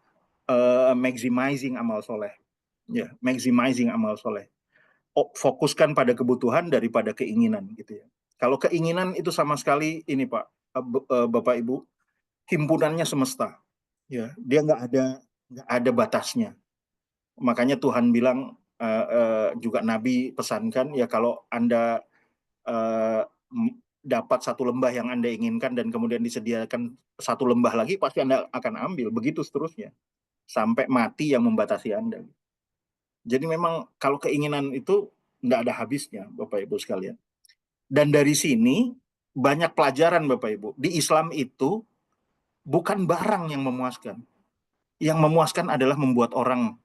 maximizing amal soleh, ya, maximizing amal soleh. Fokuskan pada kebutuhan daripada keinginan gitu ya. Kalau keinginan itu sama sekali ini Pak, Bapak Ibu, himpunannya semesta, ya, dia nggak ada batasnya. Makanya Tuhan bilang, juga Nabi pesankan ya, kalau Anda dapat satu lembah yang Anda inginkan dan kemudian disediakan satu lembah lagi, pasti Anda akan ambil, begitu seterusnya sampai mati yang membatasi Anda. Jadi memang kalau keinginan itu nggak ada habisnya, Bapak Ibu sekalian. Dan dari sini banyak pelajaran, Bapak Ibu. Di Islam itu bukan barang yang memuaskan. Yang memuaskan adalah membuat orang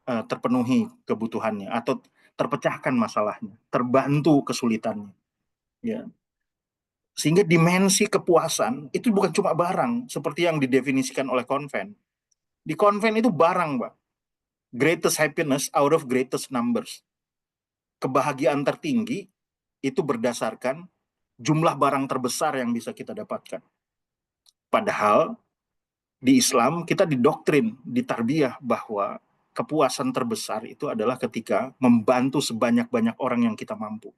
terpenuhi kebutuhannya atau terpecahkan masalahnya, terbantu kesulitannya. Ya. Sehingga dimensi kepuasan itu bukan cuma barang seperti yang didefinisikan oleh konven. Di konven itu barang, Pak. Greatest happiness out of greatest numbers. Kebahagiaan tertinggi itu berdasarkan jumlah barang terbesar yang bisa kita dapatkan. Padahal di Islam kita didoktrin, ditarbiyah bahwa kepuasan terbesar itu adalah ketika membantu sebanyak-banyak orang yang kita mampu.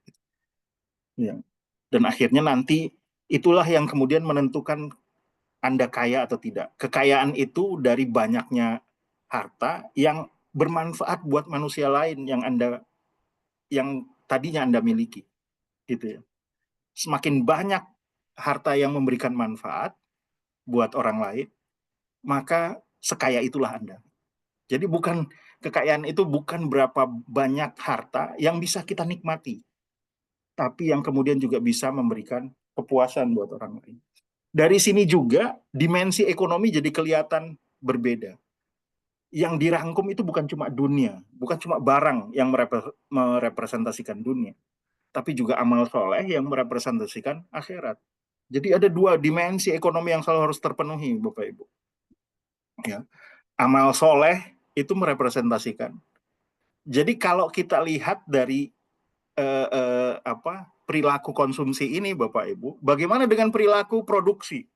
Ya. Dan akhirnya nanti itulah yang kemudian menentukan Anda kaya atau tidak. Kekayaan itu dari banyaknya harta yang bermanfaat buat manusia lain yang tadinya Anda miliki, gitu ya. Semakin banyak harta yang memberikan manfaat buat orang lain, maka sekaya itulah Anda. Jadi kekayaan itu bukan berapa banyak harta yang bisa kita nikmati, tapi yang kemudian juga bisa memberikan kepuasan buat orang lain. Dari sini juga dimensi ekonomi jadi kelihatan berbeda. Yang dirangkum itu bukan cuma dunia, bukan cuma barang yang merepresentasikan dunia, tapi juga amal soleh yang merepresentasikan akhirat. Jadi ada dua dimensi ekonomi yang selalu harus terpenuhi, Bapak Ibu. Ya. Amal soleh itu merepresentasikan. Jadi kalau kita lihat dari perilaku konsumsi ini, Bapak Ibu, bagaimana dengan perilaku produksi?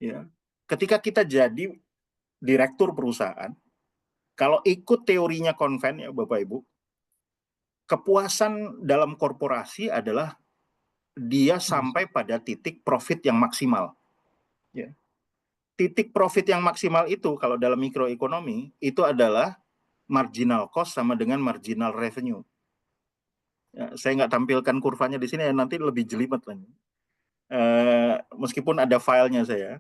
Ya. Ketika kita jadi direktur perusahaan, kalau ikut teorinya konven ya Bapak Ibu, kepuasan dalam korporasi adalah dia sampai pada titik profit yang maksimal. Ya. Titik profit yang maksimal itu kalau dalam mikroekonomi itu adalah marginal cost sama dengan marginal revenue. Ya, saya nggak tampilkan kurvanya di sini ya, nanti lebih jelimet lagi. Meskipun ada filenya saya,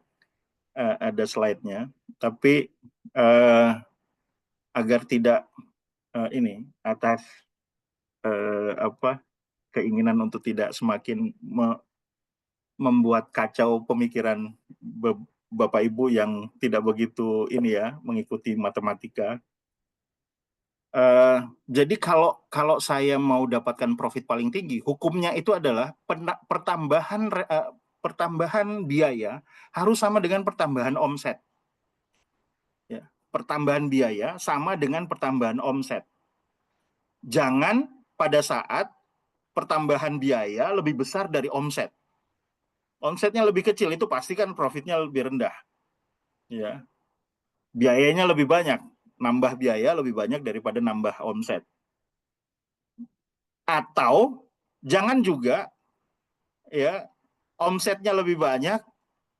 ada slide-nya, tapi agar tidak ini atas keinginan untuk tidak semakin membuat kacau pemikiran Bapak Ibu yang tidak begitu ini ya mengikuti matematika. Jadi kalau saya mau dapatkan profit paling tinggi, hukumnya itu adalah pertambahan biaya harus sama dengan pertambahan omset. Ya, pertambahan biaya sama dengan pertambahan omset. Jangan pada saat pertambahan biaya lebih besar dari omset. Omsetnya lebih kecil itu pasti kan profitnya lebih rendah. Ya. Biayanya lebih banyak, nambah biaya lebih banyak daripada nambah omset. Atau jangan juga ya omsetnya lebih banyak,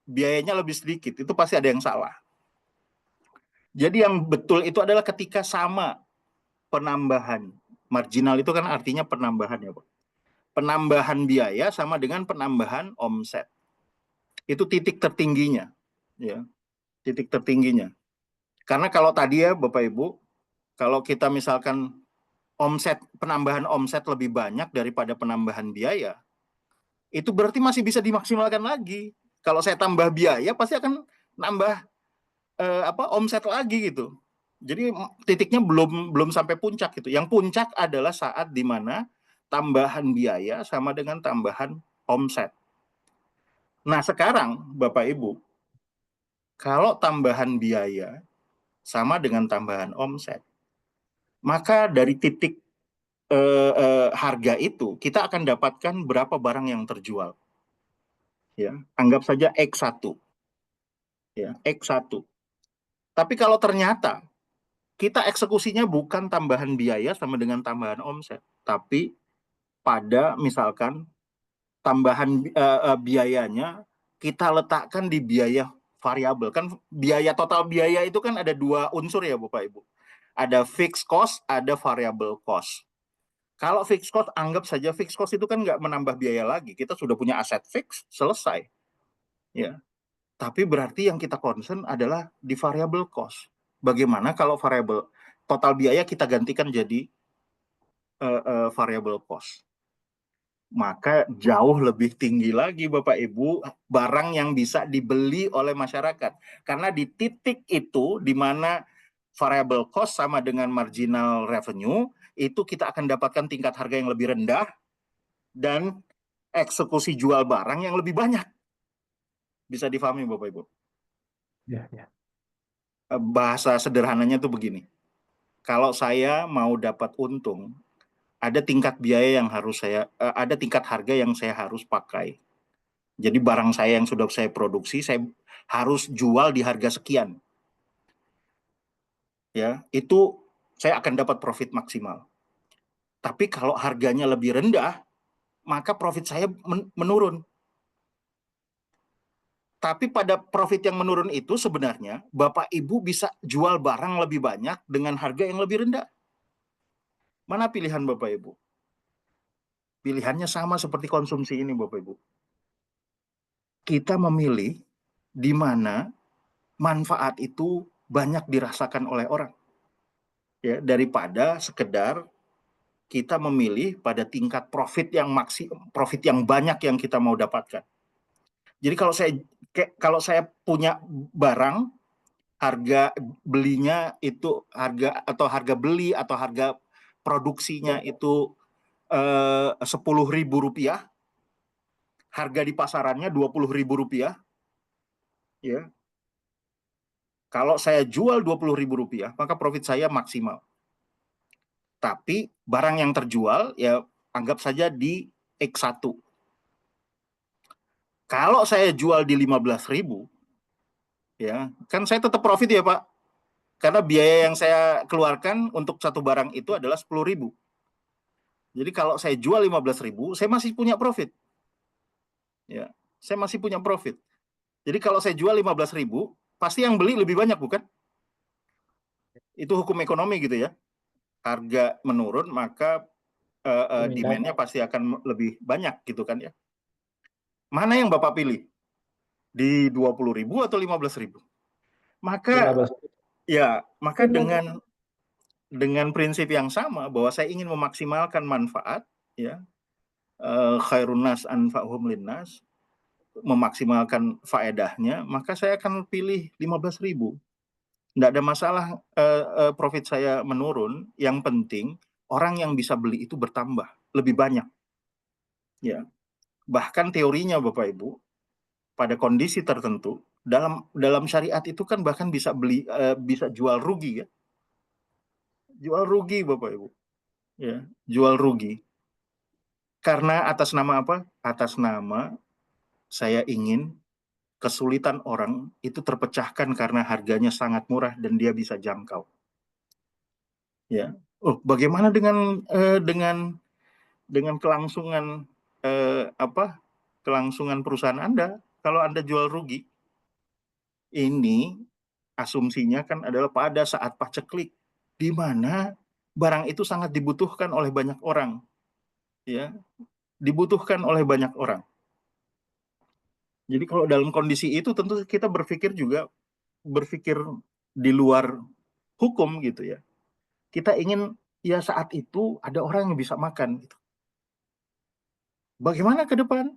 biayanya lebih sedikit. Itu pasti ada yang salah. Jadi yang betul itu adalah ketika sama penambahan. Marginal itu kan artinya penambahan ya Pak. Penambahan biaya sama dengan penambahan omset. Itu titik tertingginya. Ya. Titik tertingginya. Karena kalau tadi ya Bapak Ibu, kalau kita misalkan penambahan omset lebih banyak daripada penambahan biaya, itu berarti masih bisa dimaksimalkan lagi. Kalau saya tambah biaya pasti akan nambah omset lagi gitu. Jadi titiknya belum sampai puncak gitu. Yang puncak adalah saat di mana tambahan biaya sama dengan tambahan omset. Nah, sekarang Bapak Ibu, kalau tambahan biaya sama dengan tambahan omset, maka dari titik harga itu kita akan dapatkan berapa barang yang terjual. Ya, anggap saja X1, ya, X1. Tapi kalau ternyata kita eksekusinya bukan tambahan biaya sama dengan tambahan omset, tapi pada misalkan tambahan biayanya kita letakkan di biaya variabel. Kan biaya total biaya itu kan ada dua unsur ya Bapak Ibu. Ada fixed cost, ada variable cost. Kalau fixed cost, anggap saja fixed cost itu kan nggak menambah biaya lagi. Kita sudah punya aset fix, selesai. Ya. Tapi berarti yang kita concern adalah di variable cost. Bagaimana kalau variable total biaya kita gantikan jadi variable cost? Maka jauh lebih tinggi lagi Bapak Ibu barang yang bisa dibeli oleh masyarakat. Karena di titik itu di mana variable cost sama dengan marginal revenue, itu kita akan dapatkan tingkat harga yang lebih rendah dan eksekusi jual barang yang lebih banyak. Bisa difahami Bapak Ibu? Ya, ya. Bahasa sederhananya tuh begini. Kalau saya mau dapat untung, ada tingkat biaya yang harus ada tingkat harga yang saya harus pakai. Jadi barang saya yang sudah saya produksi, saya harus jual di harga sekian. Ya, itu saya akan dapat profit maksimal. Tapi kalau harganya lebih rendah, maka profit saya menurun. Tapi pada profit yang menurun itu sebenarnya Bapak Ibu bisa jual barang lebih banyak dengan harga yang lebih rendah. Mana pilihan Bapak Ibu? Pilihannya sama seperti konsumsi ini Bapak Ibu. Kita memilih di mana manfaat itu banyak dirasakan oleh orang. Ya, daripada sekedar kita memilih pada tingkat profit yang banyak yang kita mau dapatkan. Jadi kalau saya punya barang, harga belinya itu harga beli atau harga produksinya itu 10.000 rupiah, harga di pasarannya 20.000 rupiah, ya. Kalau saya jual 20.000 rupiah, maka profit saya maksimal. Tapi barang yang terjual ya anggap saja di X1. Kalau saya jual di 15.000, ya kan saya tetap profit ya Pak. Karena biaya yang saya keluarkan untuk satu barang itu adalah 10.000. Jadi kalau saya jual 15.000, saya masih punya profit. Ya, saya masih punya profit. Jadi kalau saya jual 15.000, pasti yang beli lebih banyak bukan? Itu hukum ekonomi gitu ya. Harga menurun maka demand-nya pasti akan lebih banyak gitu kan ya. Mana yang Bapak pilih? Di 20.000 atau 15.000? Maka 15. ya, maka dengan prinsip yang sama bahwa saya ingin memaksimalkan manfaat, ya, khairun nas anfa'uhum linnas, memaksimalkan faedahnya, maka saya akan pilih 15.000. Tidak ada masalah profit saya menurun, yang penting orang yang bisa beli itu bertambah, lebih banyak. Ya. Bahkan teorinya Bapak Ibu, pada kondisi tertentu, dalam syariat itu kan bahkan bisa jual rugi ya. Jual rugi Bapak Ibu. Ya, jual rugi. Karena atas nama apa? Atas nama saya ingin kesulitan orang itu terpecahkan karena harganya sangat murah dan dia bisa jangkau. Ya. Oh, bagaimana dengan kelangsungan kelangsungan perusahaan Anda kalau Anda jual rugi? Ini asumsinya kan adalah pada saat paceklik di mana barang itu sangat dibutuhkan oleh banyak orang. Ya, dibutuhkan oleh banyak orang. Jadi kalau dalam kondisi itu tentu kita berpikir di luar hukum gitu ya. Kita ingin ya saat itu ada orang yang bisa makan gitu. Bagaimana ke depan?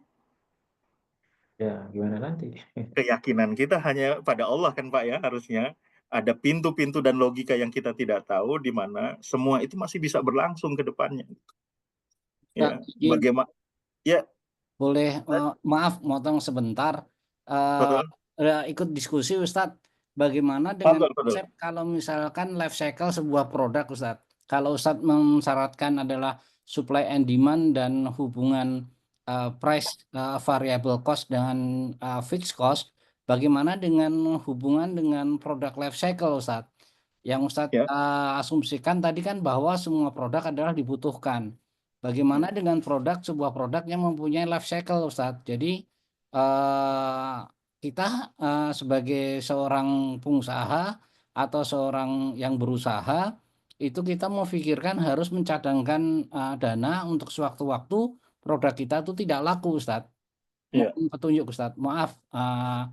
Ya, gimana nanti? Keyakinan kita hanya pada Allah kan Pak ya, harusnya ada pintu-pintu dan logika yang kita tidak tahu di mana semua itu masih bisa berlangsung ke depannya. Ya, bagaimana? Ya, boleh maaf motong sebentar, Betul. ikut diskusi Ustadz, bagaimana dengan Betul, betul. konsep kalau misalkan life cycle sebuah produk Ustadz, kalau Ustadz mensyaratkan adalah supply and demand dan hubungan price variable cost dengan fixed cost, bagaimana dengan hubungan dengan produk life cycle Ustadz? Yang Ustadz Ya. asumsikan tadi kan bahwa semua produk adalah dibutuhkan. Bagaimana dengan sebuah produk yang mempunyai life cycle, Ustadz? Jadi kita sebagai seorang pengusaha atau seorang yang berusaha, itu kita mau pikirkan harus mencadangkan dana untuk sewaktu-waktu produk kita itu tidak laku, Ustadz. Ya. Mohon petunjuk, Ustadz. Maaf,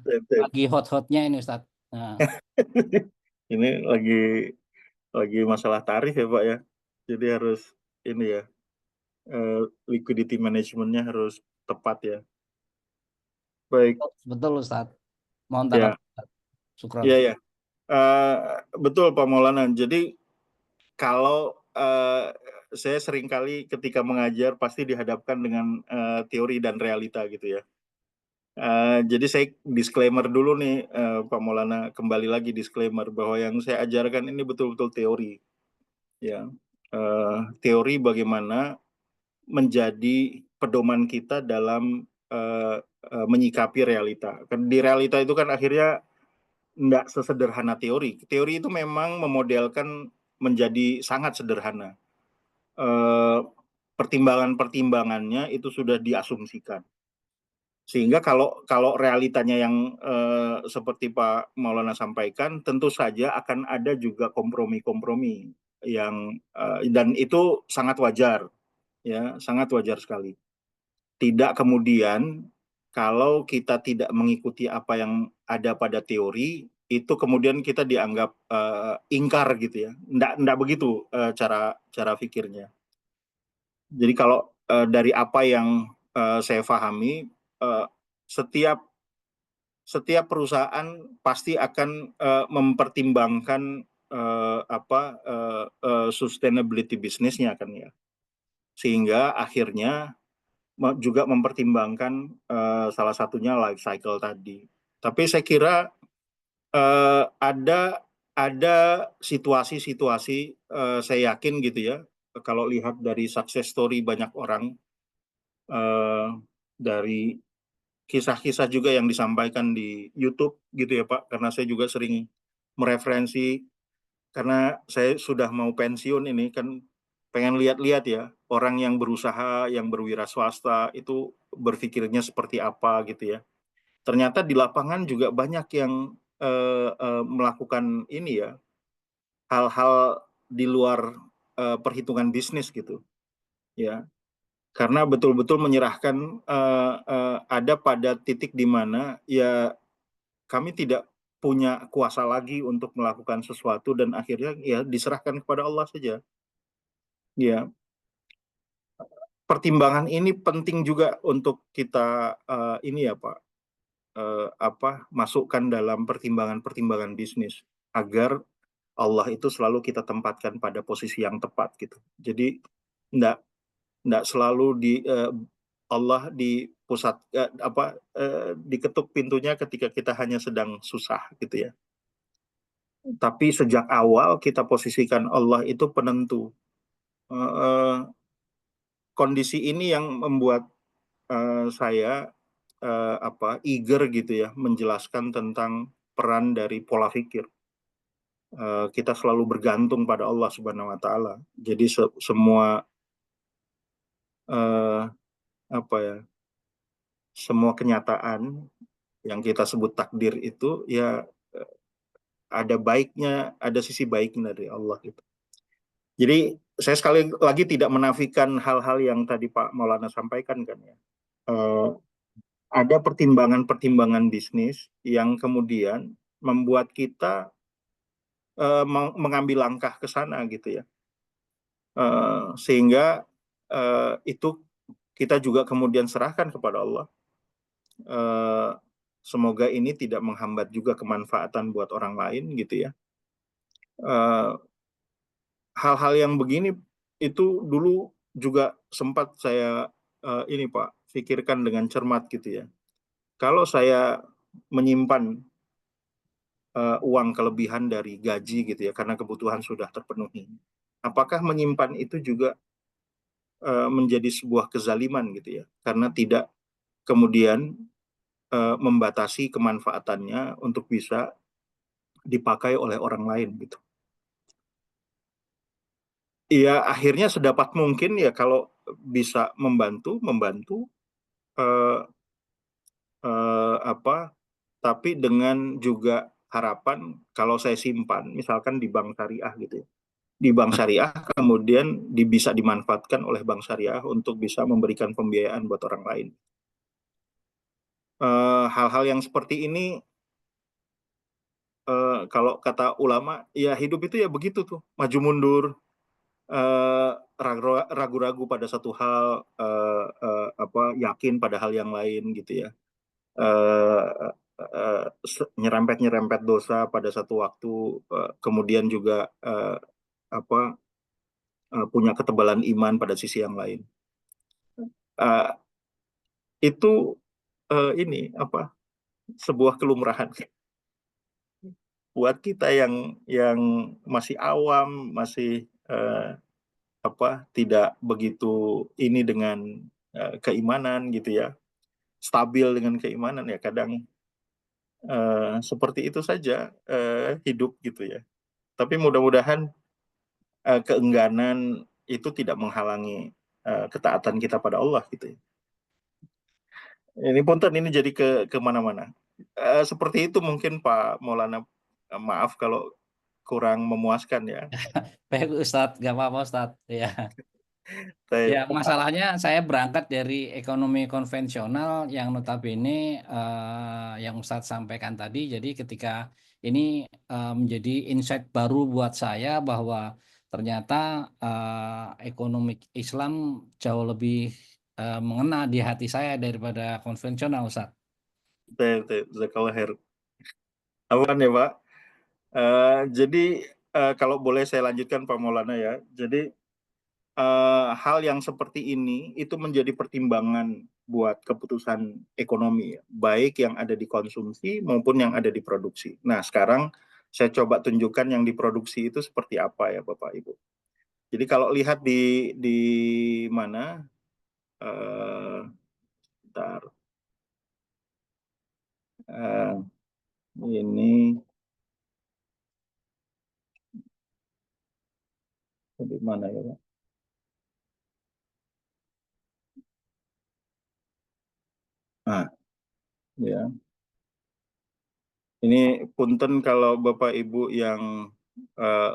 Sip, sip. lagi hot-hotnya ini, Ustadz. Nah, Ini lagi masalah tarif ya Pak ya. Jadi harus ini ya, liquidity manajemennya harus tepat ya. Baik, betul, Ustadz. Mohon ya, tanggapan, Ustadz. Syukron. ya, ya. Betul Pak Maulana. Jadi kalau saya seringkali ketika mengajar pasti dihadapkan dengan teori dan realita gitu ya. Jadi saya disclaimer dulu nih Pak Maulana, kembali lagi disclaimer bahwa yang saya ajarkan ini betul-betul teori. Ya, teori bagaimana menjadi pedoman kita dalam menyikapi realita. Di realita itu kan akhirnya nggak sesederhana teori. Teori itu memang memodelkan menjadi sangat sederhana. Pertimbangan-pertimbangannya itu sudah diasumsikan. Sehingga kalau realitanya yang seperti Pak Maulana sampaikan, tentu saja akan ada juga kompromi-kompromi yang dan itu sangat wajar, ya, sangat wajar sekali. Tidak kemudian kalau kita tidak mengikuti apa yang ada pada teori, itu kemudian kita dianggap ingkar gitu ya. Nggak begitu cara pikirnya. Jadi kalau dari apa yang saya pahami, setiap perusahaan pasti akan mempertimbangkan sustainability bisnisnya kan ya, sehingga akhirnya juga mempertimbangkan salah satunya life cycle tadi. Tapi saya kira ada situasi-situasi, saya yakin gitu ya, kalau lihat dari success story banyak orang, dari kisah-kisah juga yang disampaikan di YouTube gitu ya Pak, karena saya juga sering mereferensi, karena saya sudah mau pensiun ini kan, pengen lihat-lihat ya orang yang berusaha, yang berwira swasta itu berpikirnya seperti apa gitu ya. Ternyata di lapangan juga banyak yang melakukan ini ya, hal-hal di luar perhitungan bisnis gitu ya. Karena betul-betul menyerahkan ada pada titik di mana ya kami tidak punya kuasa lagi untuk melakukan sesuatu dan akhirnya ya diserahkan kepada Allah saja. Ya, pertimbangan ini penting juga untuk kita ini ya Pak, masukkan dalam pertimbangan-pertimbangan bisnis agar Allah itu selalu kita tempatkan pada posisi yang tepat gitu. Jadi enggak selalu Allah di pusat diketuk pintunya ketika kita hanya sedang susah gitu ya. Tapi sejak awal kita posisikan Allah itu penentu. Kondisi ini yang membuat saya eager gitu ya menjelaskan tentang peran dari pola pikir. Kita selalu bergantung pada Allah Subhanahu Wa Taala. Jadi semua semua kenyataan yang kita sebut takdir itu ya ada baiknya, ada sisi baiknya dari Allah gitu. Jadi saya sekali lagi tidak menafikan hal-hal yang tadi Pak Maulana sampaikan kan ya. Ada pertimbangan-pertimbangan bisnis yang kemudian membuat kita mengambil langkah ke sana gitu ya. Sehingga itu kita juga kemudian serahkan kepada Allah. Semoga ini tidak menghambat juga kemanfaatan buat orang lain gitu ya. Hal-hal yang begini itu dulu juga sempat saya ini Pak pikirkan dengan cermat gitu ya. Kalau saya menyimpan uang kelebihan dari gaji gitu ya, karena kebutuhan sudah terpenuhi, apakah menyimpan itu juga menjadi sebuah kezaliman gitu ya, karena tidak kemudian membatasi kemanfaatannya untuk bisa dipakai oleh orang lain gitu. Iya, akhirnya sedapat mungkin ya kalau bisa membantu eh, tapi dengan juga harapan kalau saya simpan, misalkan di bank syariah gitu ya, di bank syariah kemudian bisa dimanfaatkan oleh bank syariah untuk bisa memberikan pembiayaan buat orang lain. Hal-hal yang seperti ini, kalau kata ulama, ya hidup itu ya begitu tuh, maju mundur, ragu-ragu pada satu hal, yakin pada hal yang lain gitu ya, nyerempet dosa pada satu waktu, kemudian juga punya ketebalan iman pada sisi yang lain. Itu ini sebuah kelumrahan buat kita yang masih awam, masih tidak begitu ini dengan keimanan gitu ya, stabil dengan keimanan ya, kadang seperti itu saja hidup gitu ya. Tapi mudah-mudahan keengganan itu tidak menghalangi ketaatan kita pada Allah gitu ya. Ini punten ini jadi kemana-mana. Seperti itu mungkin Pak Maulana. Maaf kalau kurang memuaskan ya. Baik Ustadz, nggak apa-apa Ustadz. Ya. Ya, Saya, masalahnya saya berangkat dari ekonomi konvensional yang notabene yang Ustadz sampaikan tadi. Jadi ketika ini menjadi insight baru buat saya bahwa ternyata ekonomi Islam jauh lebih mengena di hati saya daripada konvensional, Ustadz. Jazakallah khair. Aman ya Pak. Jadi kalau boleh saya lanjutkan Pak Maulana ya. Jadi hal yang seperti ini itu menjadi pertimbangan buat keputusan ekonomi ya, baik yang ada di konsumsi maupun yang ada di produksi. Nah, sekarang saya coba tunjukkan yang diproduksi itu seperti apa ya Bapak Ibu. Jadi kalau lihat di mana, bentar, ini di mana ya Pak? Nah, ya. Ini punten kalau Bapak Ibu yang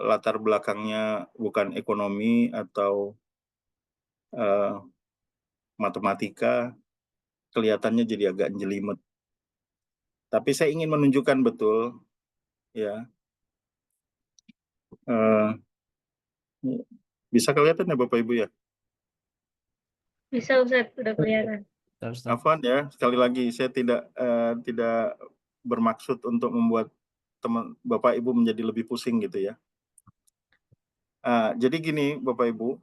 latar belakangnya bukan ekonomi atau matematika, kelihatannya jadi agak jelimet. Tapi saya ingin menunjukkan betul, ya. Bisa kelihatan ya Bapak Ibu ya? Bisa Ustaz, udah kelihatan. Afwan ya, sekali lagi saya tidak bermaksud untuk membuat teman Bapak Ibu menjadi lebih pusing gitu ya. Jadi gini Bapak Ibu,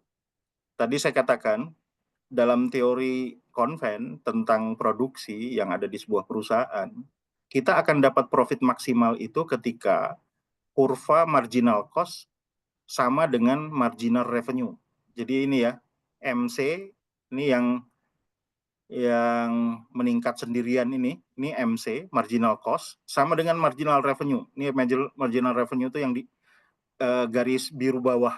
tadi saya katakan dalam teori konven tentang produksi yang ada di sebuah perusahaan, kita akan dapat profit maksimal itu ketika kurva marginal cost sama dengan marginal revenue. Jadi ini ya, MC ini yang meningkat sendirian ini MC, marginal cost, sama dengan marginal revenue. Ini marginal revenue itu yang di garis biru bawah.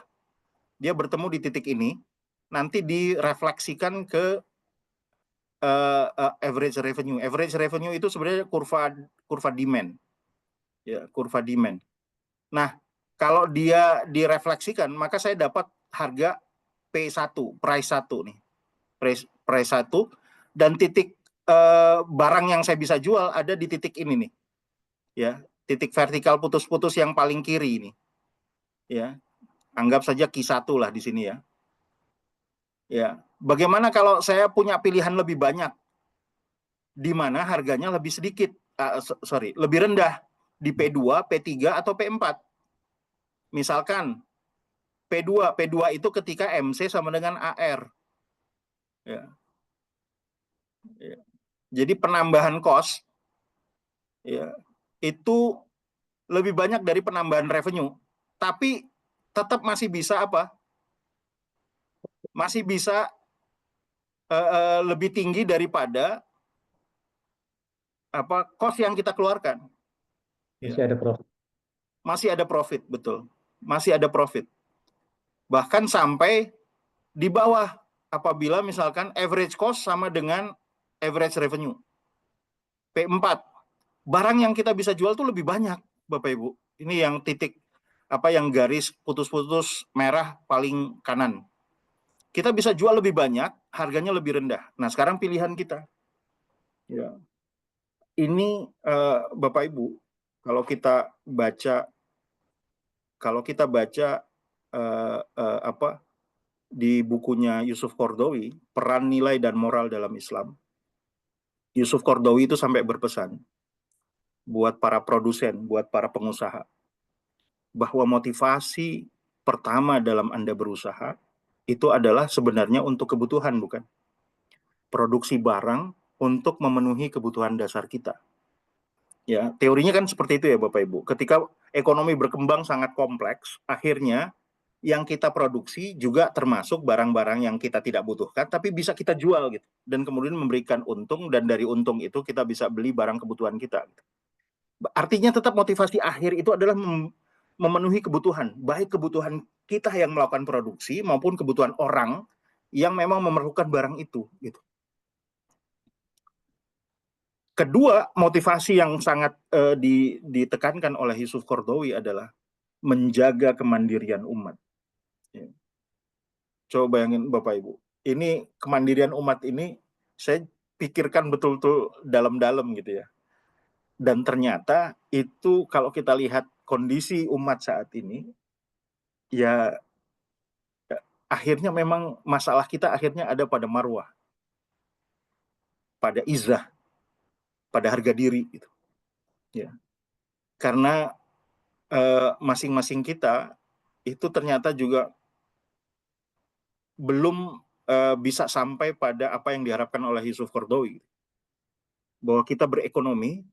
Dia bertemu di titik ini, nanti direfleksikan ke average revenue. Average revenue itu sebenarnya kurva demand. Ya, kurva demand. Nah, kalau dia direfleksikan, maka saya dapat harga P1, price 1 nih. Price 1 dan titik barang yang saya bisa jual ada di titik ini nih. Ya, titik vertikal putus-putus yang paling kiri ini. Ya. Anggap saja Q1 lah di sini ya. Ya, bagaimana kalau saya punya pilihan lebih banyak, di mana harganya lebih sedikit, lebih rendah, di P2, P3, atau P4. Misalkan P2 itu ketika MC sama dengan AR. Ya. Ya. Jadi penambahan cost ya itu lebih banyak dari penambahan revenue, tapi tetap masih bisa apa? Masih bisa lebih tinggi daripada apa cost yang kita keluarkan. Ya. Masih ada profit. Masih ada profit, betul. Masih ada profit. Bahkan sampai di bawah apabila misalkan average cost sama dengan average revenue. P4. Barang yang kita bisa jual tuh lebih banyak, Bapak Ibu. Ini yang titik apa yang garis putus-putus merah paling kanan. Kita bisa jual lebih banyak, harganya lebih rendah. Nah, sekarang pilihan kita. Ya. Ini Bapak Ibu, kalau kita baca apa di bukunya Yusuf Qaradawi, Peran Nilai dan Moral dalam Islam. Yusuf Qaradawi itu sampai berpesan buat para produsen, buat para pengusaha, bahwa motivasi pertama dalam Anda berusaha itu adalah sebenarnya untuk kebutuhan, bukan? Produksi barang untuk memenuhi kebutuhan dasar kita. Ya, teorinya kan seperti itu ya Bapak Ibu. Ketika ekonomi berkembang sangat kompleks, akhirnya yang kita produksi juga termasuk barang-barang yang kita tidak butuhkan, tapi bisa kita jual gitu, dan kemudian memberikan untung, dan dari untung itu kita bisa beli barang kebutuhan kita. Artinya tetap motivasi akhir itu adalah memenuhi kebutuhan, baik kebutuhan kita yang melakukan produksi maupun kebutuhan orang yang memang memerlukan barang itu. Gitu. Kedua, motivasi yang sangat ditekankan oleh Yusuf Qaradawi adalah menjaga kemandirian umat. Ya. Coba bayangin Bapak Ibu, ini kemandirian umat ini saya pikirkan betul-betul dalam-dalam gitu ya. Dan ternyata itu kalau kita lihat kondisi umat saat ini, ya akhirnya memang masalah kita akhirnya ada pada marwah, pada izzah, pada harga diri gitu. Ya. Karena masing-masing kita itu ternyata juga belum bisa sampai pada apa yang diharapkan oleh Yusuf Qaradawi, bahwa kita berekonomi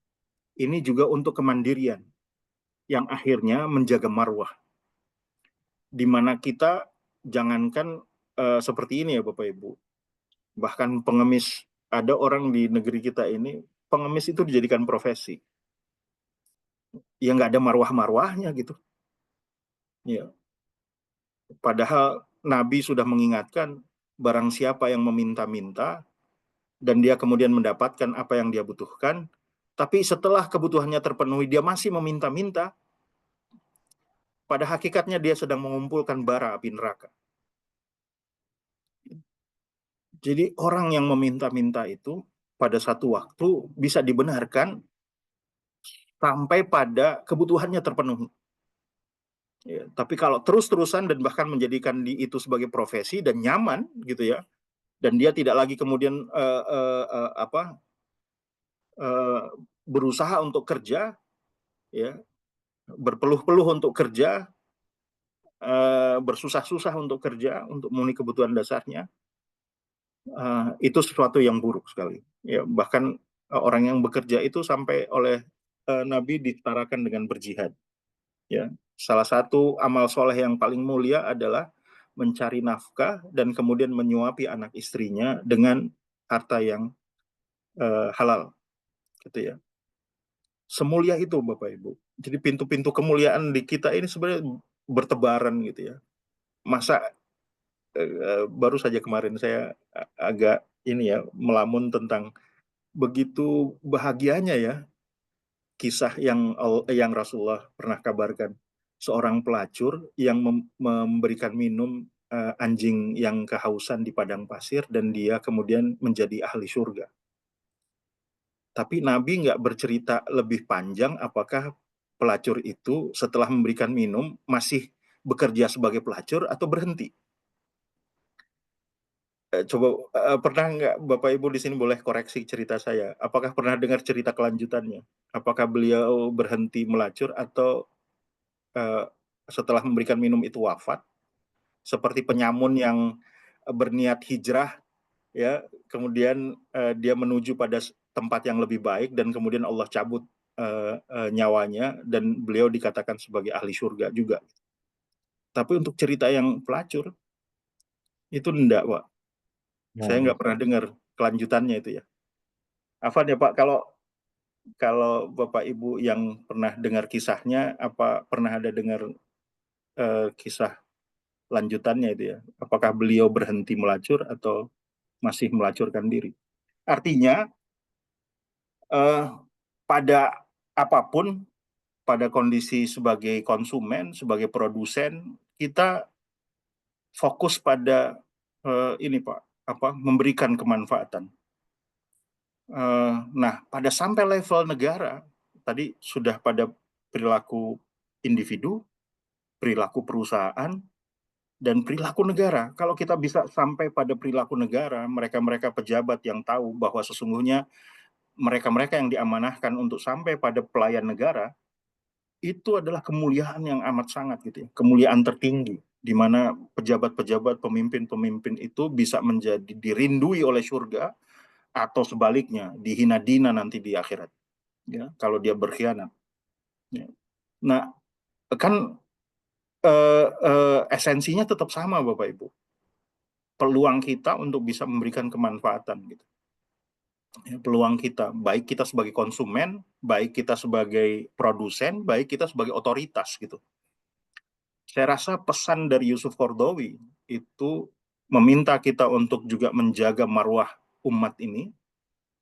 ini juga untuk kemandirian yang akhirnya menjaga marwah, di mana kita jangankan seperti ini ya Bapak Ibu, bahkan pengemis, ada orang di negeri kita ini pengemis itu dijadikan profesi, ya nggak ada marwah-marwahnya gitu. Ya. Padahal Nabi sudah mengingatkan, barang siapa yang meminta-minta dan dia kemudian mendapatkan apa yang dia butuhkan, tapi setelah kebutuhannya terpenuhi dia masih meminta-minta, pada hakikatnya dia sedang mengumpulkan bara api neraka. Jadi orang yang meminta-minta itu pada satu waktu bisa dibenarkan sampai pada kebutuhannya terpenuhi. Ya, tapi kalau terus-terusan dan bahkan menjadikan itu sebagai profesi dan nyaman gitu ya, dan dia tidak lagi kemudian berusaha untuk kerja, ya, berpeluh-peluh untuk kerja, bersusah-susah untuk kerja, untuk memenuhi kebutuhan dasarnya, itu sesuatu yang buruk sekali. Ya, bahkan orang yang bekerja itu sampai oleh Nabi disetarakan dengan berjihad. Ya, salah satu amal soleh yang paling mulia adalah mencari nafkah dan kemudian menyuapi anak istrinya dengan harta yang halal, gitu ya. Semulia itu Bapak Ibu. Jadi pintu-pintu kemuliaan di kita ini sebenarnya bertebaran gitu ya. Masa baru saja kemarin saya agak ini ya melamun tentang begitu bahagianya ya kisah yang Rasulullah pernah kabarkan, seorang pelacur yang memberikan minum anjing yang kehausan di padang pasir dan dia kemudian menjadi ahli surga. Tapi Nabi nggak bercerita lebih panjang apakah pelacur itu setelah memberikan minum masih bekerja sebagai pelacur atau berhenti. Coba pernah nggak Bapak Ibu di sini boleh koreksi cerita saya? Apakah pernah dengar cerita kelanjutannya? Apakah beliau berhenti melacur atau setelah memberikan minum itu wafat? Seperti penyamun yang berniat hijrah ya, kemudian dia menuju pada tempat yang lebih baik dan kemudian Allah cabut nyawanya dan beliau dikatakan sebagai ahli surga juga. Tapi untuk cerita yang pelacur itu enggak, Pak. Saya nggak pernah dengar kelanjutannya itu ya. Afan ya Pak, kalau Bapak Ibu yang pernah dengar kisahnya, apa pernah ada dengar kisah lanjutannya itu ya? Apakah beliau berhenti melacur atau masih melacurkan diri? Artinya pada apapun, pada kondisi sebagai konsumen, sebagai produsen, kita fokus pada ini Pak, memberikan kemanfaatan. Nah, pada sampai level negara, tadi sudah pada perilaku individu, perilaku perusahaan, dan perilaku negara. Kalau kita bisa sampai pada perilaku negara, mereka-mereka pejabat yang tahu bahwa sesungguhnya mereka-mereka yang diamanahkan untuk sampai pada pelayan negara, itu adalah kemuliaan yang amat sangat gitu ya, kemuliaan tertinggi, di mana pejabat-pejabat, pemimpin-pemimpin itu bisa menjadi dirindui oleh surga, atau sebaliknya dihina-dina nanti di akhirat ya kalau dia berkhianat ya. Nah kan esensinya tetap sama Bapak Ibu, peluang kita untuk bisa memberikan kemanfaatan gitu ya, peluang kita, baik kita sebagai konsumen, baik kita sebagai produsen, baik kita sebagai otoritas gitu. Saya rasa pesan dari Yusuf Qaradawi itu meminta kita untuk juga menjaga marwah umat ini,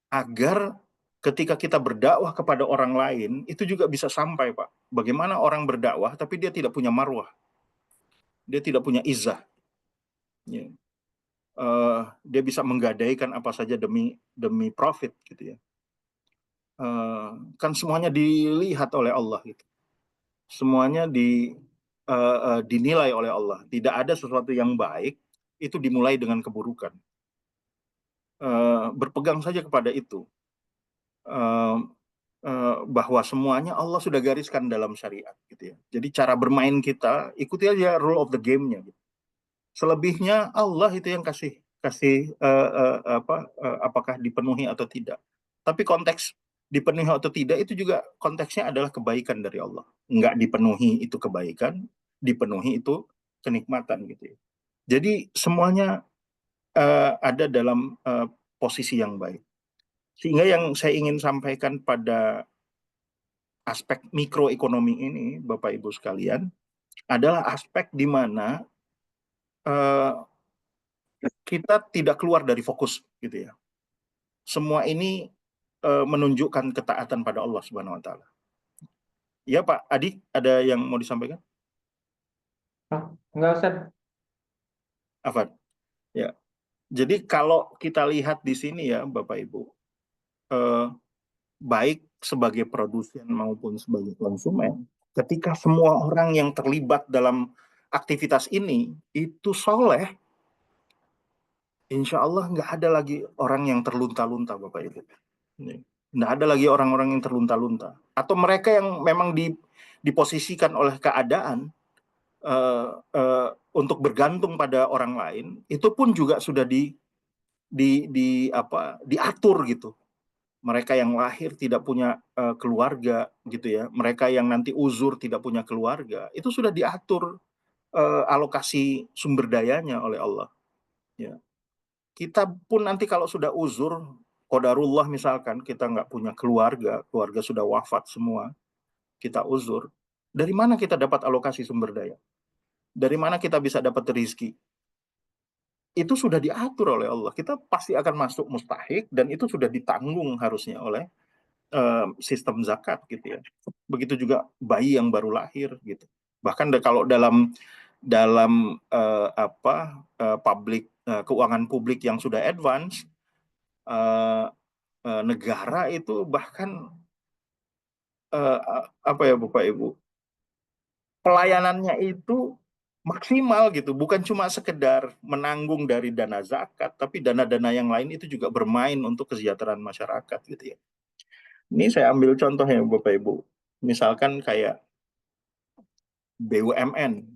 agar ketika kita berdakwah kepada orang lain, itu juga bisa sampai, Pak. Bagaimana orang berdakwah, tapi dia tidak punya marwah. Dia tidak punya izzah. Ya. Dia bisa menggadaikan apa saja demi profit, gitu ya. Kan semuanya dilihat oleh Allah, gitu. Semuanya dinilai oleh Allah. Tidak ada sesuatu yang baik, itu dimulai dengan keburukan. Berpegang saja kepada itu. Bahwa semuanya Allah sudah gariskan dalam syariat gitu ya. Jadi cara bermain kita ikuti aja rule of the game-nya gitu. Selebihnya Allah itu yang kasih apakah dipenuhi atau tidak. Tapi konteks dipenuhi atau tidak itu juga konteksnya adalah kebaikan dari Allah. Enggak dipenuhi itu kebaikan, dipenuhi itu kenikmatan gitu ya. Jadi semuanya ada dalam posisi yang baik. Sehingga yang saya ingin sampaikan pada aspek mikroekonomi ini, Bapak Ibu sekalian, adalah aspek di mana kita tidak keluar dari fokus, gitu ya. Semua ini menunjukkan ketaatan pada Allah Subhanahu Wa Taala. Ya Pak Adi, ada yang mau disampaikan? Enggak usah. Afan? Ya. Jadi kalau kita lihat di sini ya, Bapak Ibu, baik sebagai produsen maupun sebagai konsumen, ketika semua orang yang terlibat dalam aktivitas ini itu soleh, insya Allah nggak ada lagi orang yang terlunta-lunta, Bapak Ibu. Nggak ada lagi orang-orang yang terlunta-lunta. Atau mereka yang memang diposisikan oleh keadaan untuk bergantung pada orang lain, itu pun juga sudah diatur gitu. Mereka yang lahir tidak punya keluarga gitu ya, mereka yang nanti uzur tidak punya keluarga, itu sudah diatur alokasi sumber dayanya oleh Allah. Ya. Kita pun nanti kalau sudah uzur, qadarullah misalkan kita nggak punya keluarga, keluarga sudah wafat semua, kita uzur, dari mana kita dapat alokasi sumber daya? Dari mana kita bisa dapat rezeki? Itu sudah diatur oleh Allah. Kita pasti akan masuk mustahik dan itu sudah ditanggung harusnya oleh sistem zakat gitu ya. Begitu juga bayi yang baru lahir gitu. Bahkan kalau dalam keuangan publik yang sudah advance, negara itu bahkan Bapak Ibu, pelayanannya itu maksimal gitu, bukan cuma sekedar menanggung dari dana zakat, tapi dana-dana yang lain itu juga bermain untuk kesejahteraan masyarakat gitu ya. Ini saya ambil contoh ya Bapak Ibu, misalkan kayak BUMN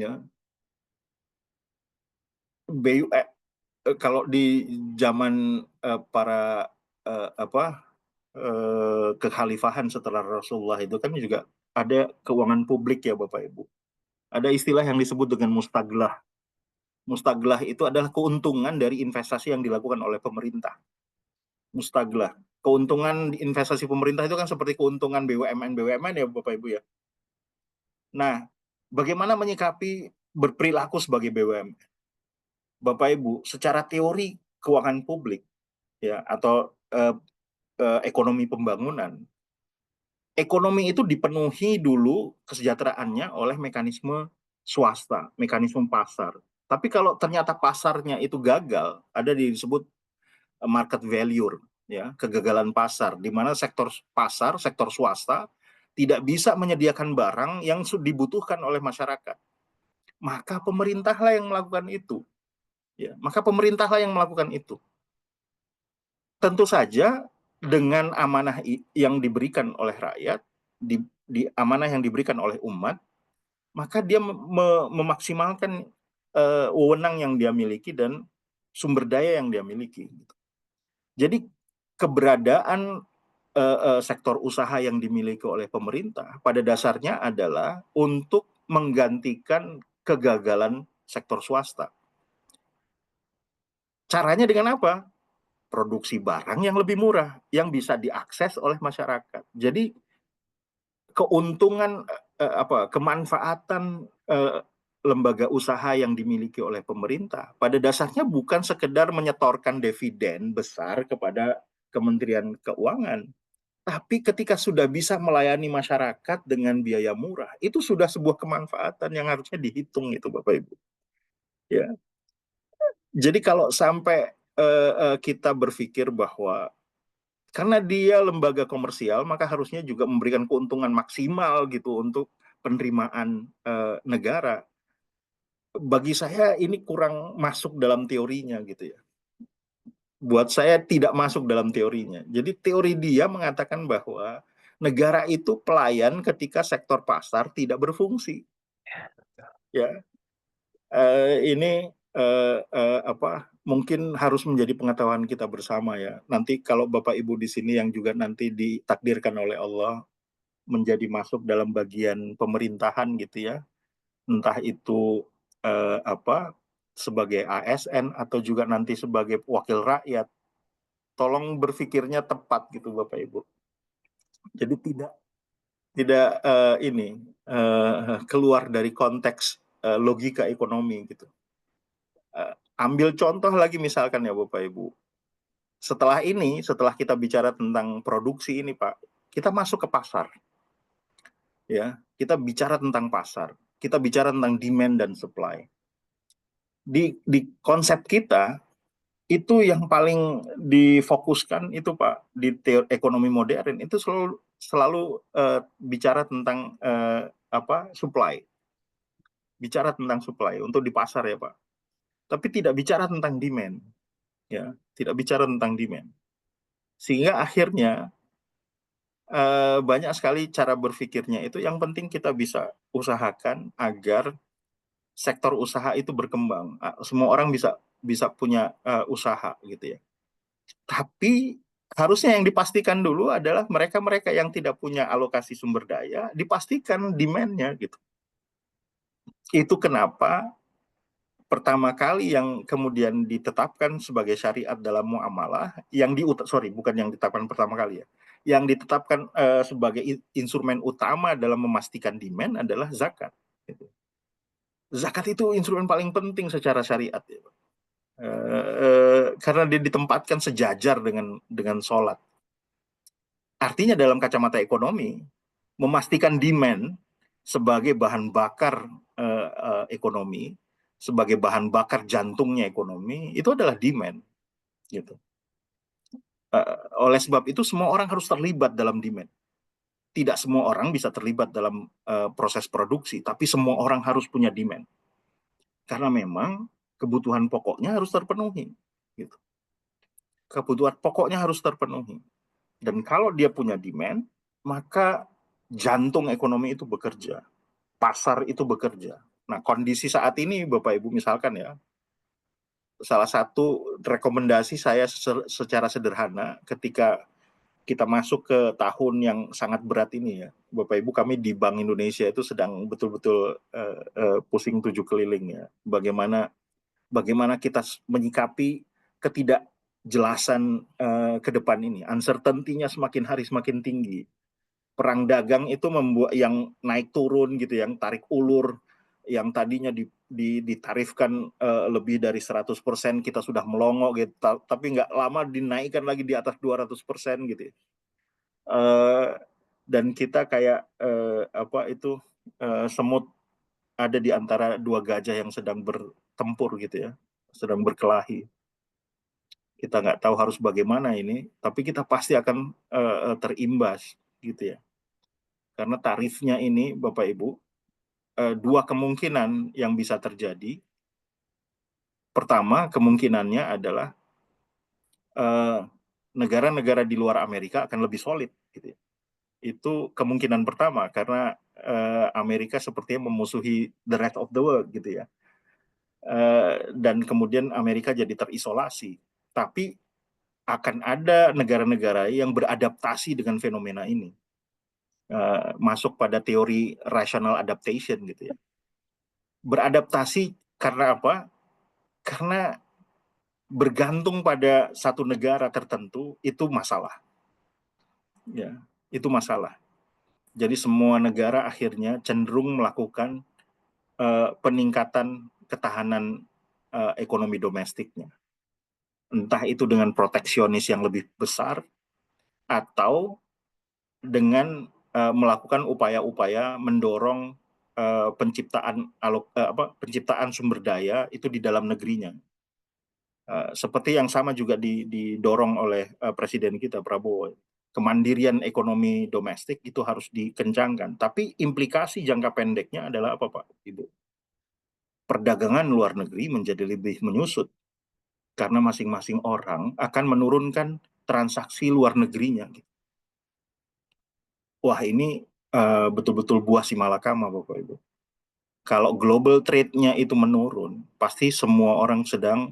ya. kalau di zaman para kekhalifahan setelah Rasulullah itu kan juga ada keuangan publik ya Bapak Ibu. Ada istilah yang disebut dengan mustaglah. Mustaglah itu adalah keuntungan dari investasi yang dilakukan oleh pemerintah. Mustaglah. Keuntungan investasi pemerintah itu kan seperti keuntungan BUMN ya Bapak Ibu ya. Nah, bagaimana menyikapi berperilaku sebagai BUMN? Bapak Ibu, secara teori keuangan publik ya atau ekonomi pembangunan, ekonomi itu dipenuhi dulu kesejahteraannya oleh mekanisme swasta, mekanisme pasar. Tapi kalau ternyata pasarnya itu gagal, ada disebut market failure, ya, kegagalan pasar, di mana sektor pasar, sektor swasta tidak bisa menyediakan barang yang dibutuhkan oleh masyarakat. Maka pemerintahlah yang melakukan itu. Ya, maka pemerintahlah yang melakukan itu. Tentu saja dengan amanah yang diberikan oleh rakyat, di amanah yang diberikan oleh umat, maka dia memaksimalkan wewenang yang dia miliki dan sumber daya yang dia miliki. Jadi keberadaan sektor usaha yang dimiliki oleh pemerintah pada dasarnya adalah untuk menggantikan kegagalan sektor swasta. Caranya dengan apa? Produksi barang yang lebih murah, yang bisa diakses oleh masyarakat. Jadi keuntungan kemanfaatan lembaga usaha yang dimiliki oleh pemerintah pada dasarnya bukan sekedar menyetorkan dividen besar kepada Kementerian Keuangan, tapi ketika sudah bisa melayani masyarakat dengan biaya murah, itu sudah sebuah kemanfaatan yang harusnya dihitung itu Bapak Ibu. Ya. Jadi kalau sampai kita berpikir bahwa karena dia lembaga komersial, maka harusnya juga memberikan keuntungan maksimal gitu untuk penerimaan negara. Bagi saya ini kurang masuk dalam teorinya gitu ya. Buat saya tidak masuk dalam teorinya. Jadi teori dia mengatakan bahwa negara itu pelayan ketika sektor pasar tidak berfungsi. Ya, ini mungkin harus menjadi pengetahuan kita bersama ya. Nanti kalau Bapak Ibu di sini yang juga nanti ditakdirkan oleh Allah menjadi masuk dalam bagian pemerintahan gitu ya, entah itu sebagai ASN atau juga nanti sebagai wakil rakyat, tolong berpikirnya tepat gitu Bapak Ibu. Jadi tidak keluar dari konteks logika ekonomi gitu. Ambil contoh lagi misalkan ya Bapak Ibu. Setelah kita bicara tentang produksi ini Pak, kita masuk ke pasar. Ya, kita bicara tentang pasar. Kita bicara tentang demand dan supply. Di konsep kita itu yang paling difokuskan itu Pak di ekonomi modern itu selalu bicara tentang supply. Bicara tentang supply untuk di pasar ya Pak. Tapi tidak bicara tentang demand. Ya, tidak bicara tentang demand. Sehingga akhirnya banyak sekali cara berpikirnya itu yang penting kita bisa usahakan agar sektor usaha itu berkembang. Semua orang bisa punya usaha gitu ya. Tapi harusnya yang dipastikan dulu adalah mereka-mereka yang tidak punya alokasi sumber daya, dipastikan demand-nya gitu. Itu kenapa pertama kali yang kemudian ditetapkan sebagai syariat dalam muamalah, bukan yang ditetapkan pertama kali ya, yang ditetapkan sebagai instrumen utama dalam memastikan demand adalah zakat. Gitu. Zakat itu instrumen paling penting secara syariat ya. Karena dia ditempatkan sejajar dengan sholat. Artinya dalam kacamata ekonomi, memastikan demand sebagai bahan bakar ekonomi, sebagai bahan bakar jantungnya ekonomi, itu adalah demand. Gitu. Oleh sebab itu semua orang harus terlibat dalam demand. Tidak semua orang bisa terlibat dalam proses produksi, tapi semua orang harus punya demand. Karena memang kebutuhan pokoknya harus terpenuhi. Gitu. Kebutuhan pokoknya harus terpenuhi. Dan kalau dia punya demand, maka jantung ekonomi itu bekerja. Pasar itu bekerja. Nah, kondisi saat ini Bapak Ibu misalkan ya, salah satu rekomendasi saya secara sederhana ketika kita masuk ke tahun yang sangat berat ini ya, Bapak Ibu, kami di Bank Indonesia itu sedang betul-betul pusing 7 keliling ya. Bagaimana kita menyikapi ketidakjelasan ke depan ini. Uncertainty-nya semakin hari semakin tinggi. Perang dagang itu membuat yang naik turun gitu, yang tarik ulur, yang tadinya ditarifkan lebih dari 100% kita sudah melongo gitu, tapi nggak lama dinaikkan lagi di atas 200% gitu. Dan kita kayak semut ada di antara dua gajah yang sedang bertempur gitu ya, sedang berkelahi. Kita nggak tahu harus bagaimana ini, tapi kita pasti akan terimbas gitu ya. Karena tarifnya ini, Bapak Ibu, dua kemungkinan yang bisa terjadi. Pertama, kemungkinannya adalah negara-negara di luar Amerika akan lebih solid gitu ya. Itu kemungkinan pertama, karena Amerika sepertinya memusuhi the rest of the world gitu ya. Dan kemudian Amerika jadi terisolasi. Tapi akan ada negara-negara yang beradaptasi dengan fenomena ini. Masuk pada teori rational adaptation gitu ya. Beradaptasi karena apa? Karena bergantung pada satu negara tertentu itu masalah. Ya, itu masalah. Jadi semua negara akhirnya cenderung melakukan peningkatan ketahanan ekonomi domestiknya. Entah itu dengan proteksionis yang lebih besar atau dengan melakukan upaya-upaya mendorong penciptaan sumber daya itu di dalam negerinya. Seperti yang sama juga didorong oleh Presiden kita Prabowo. Kemandirian ekonomi domestik itu harus dikencangkan. Tapi implikasi jangka pendeknya adalah apa, Pak, Ibu? Perdagangan luar negeri menjadi lebih menyusut karena masing-masing orang akan menurunkan transaksi luar negerinya. Wah, ini betul-betul buah si malakama, Bapak Ibu. Kalau global trade-nya itu menurun, pasti semua orang sedang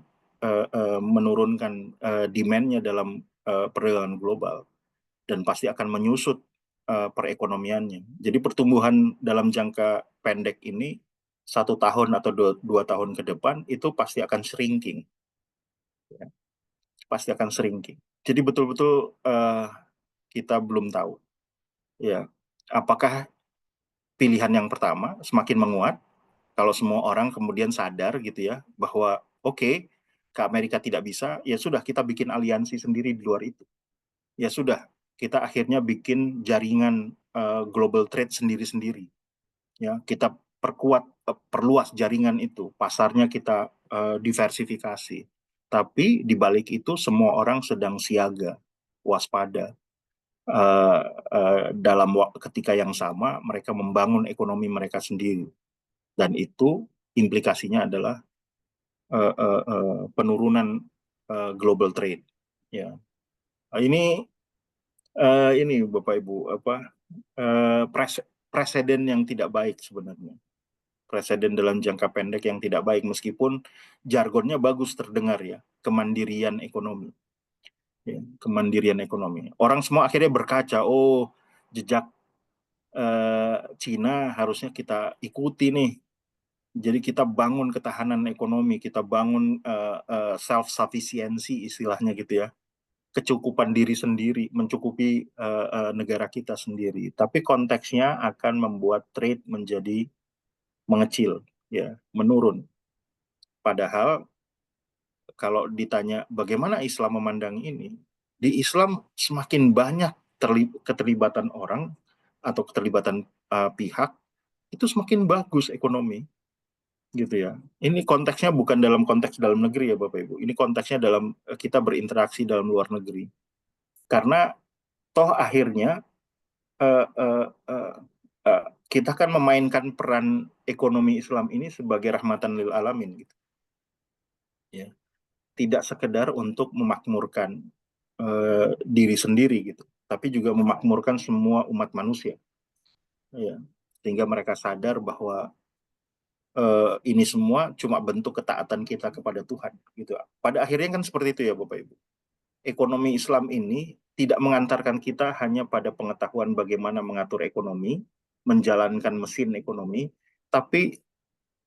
menurunkan demand-nya dalam perdagangan global dan pasti akan menyusut perekonomiannya. Jadi pertumbuhan dalam jangka pendek ini 1 tahun atau 2 tahun ke depan itu pasti akan shrinking. Ya. Pasti akan shrinking. Jadi betul-betul kita belum tahu. Ya, apakah pilihan yang pertama semakin menguat kalau semua orang kemudian sadar gitu ya bahwa oke, ke Amerika tidak bisa, ya sudah kita bikin aliansi sendiri di luar itu. Ya sudah, kita akhirnya bikin jaringan global trade sendiri-sendiri. Ya, kita perluas jaringan itu, pasarnya kita diversifikasi. Tapi di balik itu semua orang sedang siaga, waspada. Dalam ketika yang sama mereka membangun ekonomi mereka sendiri, dan itu implikasinya adalah penurunan global trade. Ya, ini Bapak Ibu presiden yang tidak baik sebenarnya, presiden dalam jangka pendek yang tidak baik, meskipun jargonnya bagus terdengar ya, kemandirian ekonomi. Ya, kemandirian ekonomi. Orang semua akhirnya berkaca, oh jejak Cina harusnya kita ikuti nih. Jadi kita bangun ketahanan ekonomi, kita bangun self-sufficiency istilahnya gitu ya. Kecukupan diri sendiri, mencukupi negara kita sendiri. Tapi konteksnya akan membuat trade menjadi mengecil, ya, menurun. Padahal kalau ditanya bagaimana Islam memandang ini, di Islam semakin banyak keterlibatan orang atau keterlibatan pihak, itu semakin bagus ekonomi, gitu ya. Ini konteksnya bukan dalam konteks dalam negeri ya Bapak Ibu, ini konteksnya dalam kita berinteraksi dalam luar negeri. Karena toh akhirnya kita kan memainkan peran ekonomi Islam ini sebagai rahmatan lil alamin, gitu. Ya. Tidak sekedar untuk memakmurkan diri sendiri gitu, tapi juga memakmurkan semua umat manusia. Ya. Sehingga mereka sadar bahwa ini semua cuma bentuk ketaatan kita kepada Tuhan gitu. Pada akhirnya kan seperti itu ya Bapak Ibu. Ekonomi Islam ini tidak mengantarkan kita hanya pada pengetahuan bagaimana mengatur ekonomi, menjalankan mesin ekonomi, tapi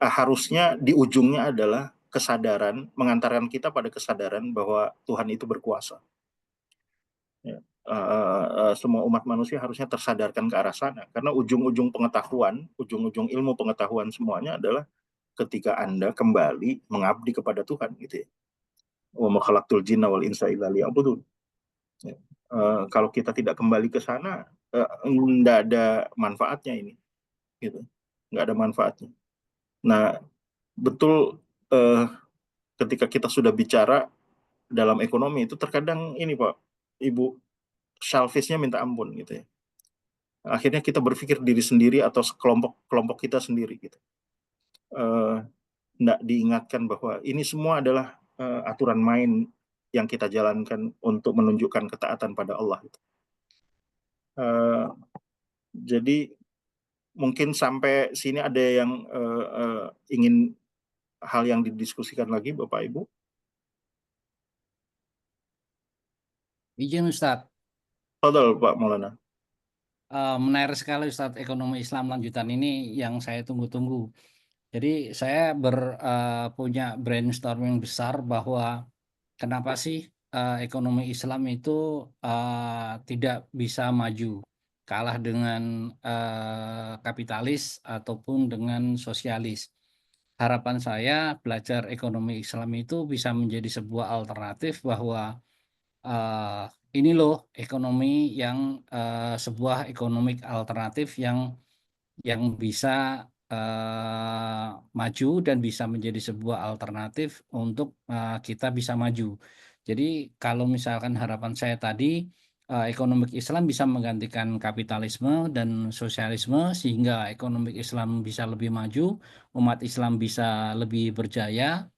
harusnya di ujungnya adalah kesadaran, mengantarkan kita pada kesadaran bahwa Tuhan itu berkuasa. Ya. Semua umat manusia harusnya tersadarkan ke arah sana, karena ujung-ujung pengetahuan, ujung-ujung ilmu pengetahuan semuanya adalah ketika Anda kembali mengabdi kepada Tuhan gitu ya. Wa ma khalaqtul jinna wal insa illa liya'budun. Ya. Kalau kita tidak kembali ke sana, nggak ada manfaatnya ini, gitu. Nggak ada manfaatnya. Nah, betul ketika kita sudah bicara dalam ekonomi itu terkadang ini Pak, Ibu, selfishnya minta ampun gitu ya. Akhirnya kita berpikir diri sendiri atau kelompok kita sendiri gitu. Nggak diingatkan bahwa ini semua adalah aturan main yang kita jalankan untuk menunjukkan ketaatan pada Allah. Jadi mungkin sampai sini ada yang ingin hal yang didiskusikan lagi Bapak Ibu? Izin Ustadz. Betul Pak Maulana. Menarik sekali Ustadz, ekonomi Islam lanjutan ini yang saya tunggu-tunggu. Jadi saya punya brainstorming besar bahwa kenapa sih ekonomi Islam itu tidak bisa maju, kalah dengan kapitalis ataupun dengan sosialis. Harapan saya belajar ekonomi Islam itu bisa menjadi sebuah alternatif bahwa ini loh ekonomi yang sebuah ekonomi alternatif yang bisa maju dan bisa menjadi sebuah alternatif untuk kita bisa maju. Jadi kalau misalkan harapan saya tadi ekonomi Islam bisa menggantikan kapitalisme dan sosialisme sehingga ekonomi Islam bisa lebih maju, umat Islam bisa lebih berjaya,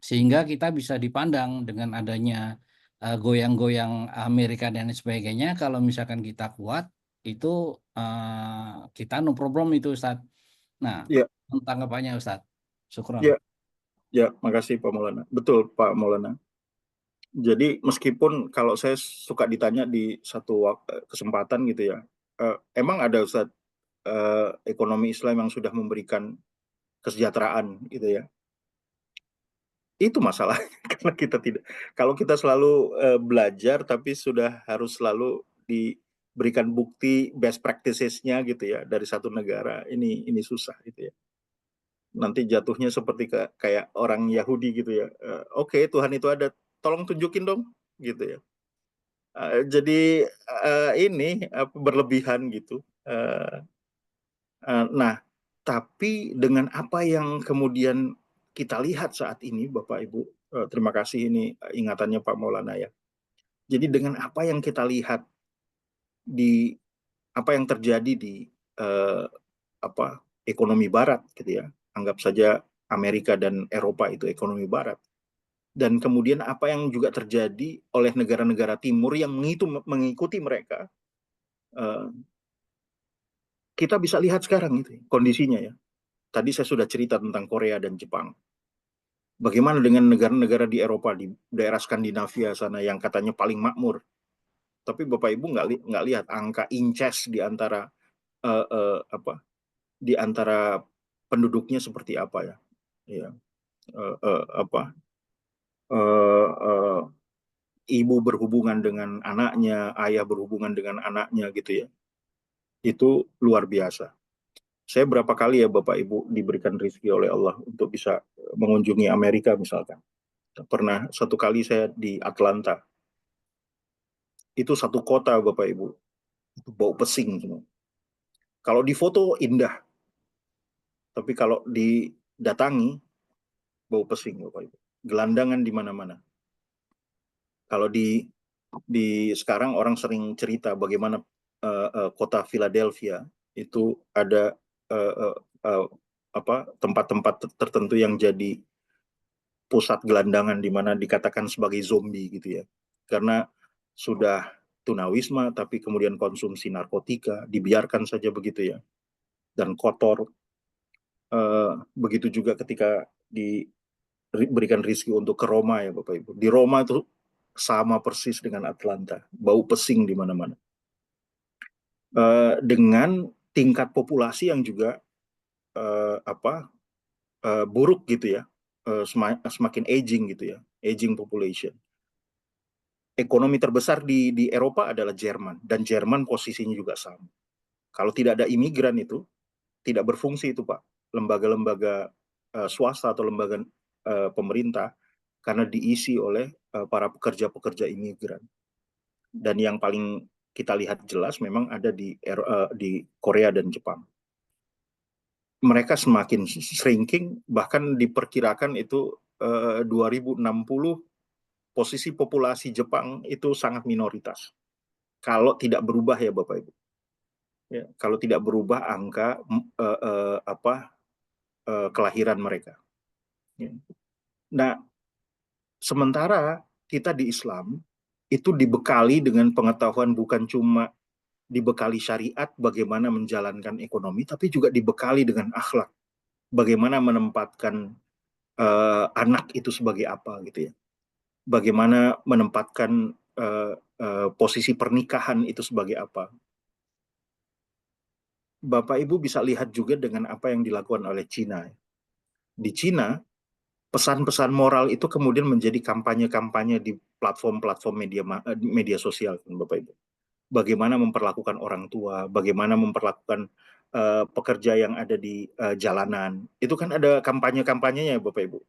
sehingga kita bisa dipandang dengan adanya goyang-goyang Amerika dan sebagainya. Kalau misalkan kita kuat, itu kita no problem itu Ustadz. Nah, Ya, tanggapannya Ustadz. Syukron. ya, makasih Pak Maulana. Betul Pak Maulana. Jadi meskipun kalau saya suka ditanya di satu kesempatan gitu ya, emang ada Ustadz ekonomi Islam yang sudah memberikan kesejahteraan gitu ya? Itu masalahnya karena kita tidak. Kalau kita selalu belajar tapi sudah harus selalu diberikan bukti best practices-nya gitu ya dari satu negara, ini susah gitu ya. Nanti jatuhnya seperti kayak orang Yahudi gitu ya. Oke, Tuhan itu ada, tolong tunjukin dong gitu ya. Jadi ini berlebihan gitu. Nah, tapi dengan apa yang kemudian kita lihat saat ini, Bapak Ibu, terima kasih ini ingatannya Pak Maulana ya. Jadi dengan apa yang kita lihat di apa yang terjadi di ekonomi Barat gitu ya, anggap saja Amerika dan Eropa itu ekonomi Barat. Dan kemudian apa yang juga terjadi oleh negara-negara Timur yang mengikuti mereka, kita bisa lihat sekarang itu kondisinya ya. Tadi saya sudah cerita tentang Korea dan Jepang. Bagaimana dengan negara-negara di Eropa, di daerah Skandinavia sana yang katanya paling makmur. Tapi Bapak Ibu nggak lihat angka inces di antara di antara penduduknya seperti apa ya. Ya. Ibu berhubungan dengan anaknya, ayah berhubungan dengan anaknya gitu ya. Itu luar biasa. Saya berapa kali ya Bapak Ibu diberikan rezeki oleh Allah untuk bisa mengunjungi Amerika misalkan. Pernah satu kali saya di Atlanta. Itu satu kota Bapak Ibu. Itu bau pesing semua. Kalau di foto indah. Tapi kalau didatangi bau pesing Bapak Ibu. Gelandangan di mana-mana. Kalau di sekarang orang sering cerita bagaimana kota Philadelphia itu ada tempat-tempat tertentu yang jadi pusat gelandangan di mana dikatakan sebagai zombie gitu ya. Karena sudah tunawisma tapi kemudian konsumsi narkotika, dibiarkan saja begitu ya. Dan kotor. Begitu juga ketika diberikan rezeki untuk ke Roma ya Bapak Ibu. Di Roma itu sama persis dengan Atlanta, bau pesing di mana-mana. Dengan tingkat populasi yang juga buruk gitu ya, semakin aging gitu ya, aging population. Ekonomi terbesar di Eropa adalah Jerman, dan Jerman posisinya juga sama. Kalau tidak ada imigran itu tidak berfungsi itu Pak, lembaga-lembaga swasta atau lembaga pemerintah, karena diisi oleh para pekerja-pekerja imigran. Dan yang paling kita lihat jelas memang ada di Korea dan Jepang. Mereka semakin shrinking, bahkan diperkirakan itu 2060 posisi populasi Jepang itu sangat minoritas. Kalau tidak berubah ya Bapak Ibu. Ya, kalau tidak berubah angka kelahiran mereka. Ya. Nah, sementara kita di Islam itu dibekali dengan pengetahuan, bukan cuma dibekali syariat bagaimana menjalankan ekonomi, tapi juga dibekali dengan akhlak, bagaimana menempatkan anak itu sebagai apa gitu ya, bagaimana menempatkan posisi pernikahan itu sebagai apa. Bapak Ibu bisa lihat juga dengan apa yang dilakukan oleh Cina. Di Cina, pesan-pesan moral itu kemudian menjadi kampanye-kampanye di platform-platform media sosial, Bapak Ibu. Bagaimana memperlakukan orang tua, bagaimana memperlakukan pekerja yang ada di jalanan. Itu kan ada kampanye-kampanyenya, Bapak Ibu.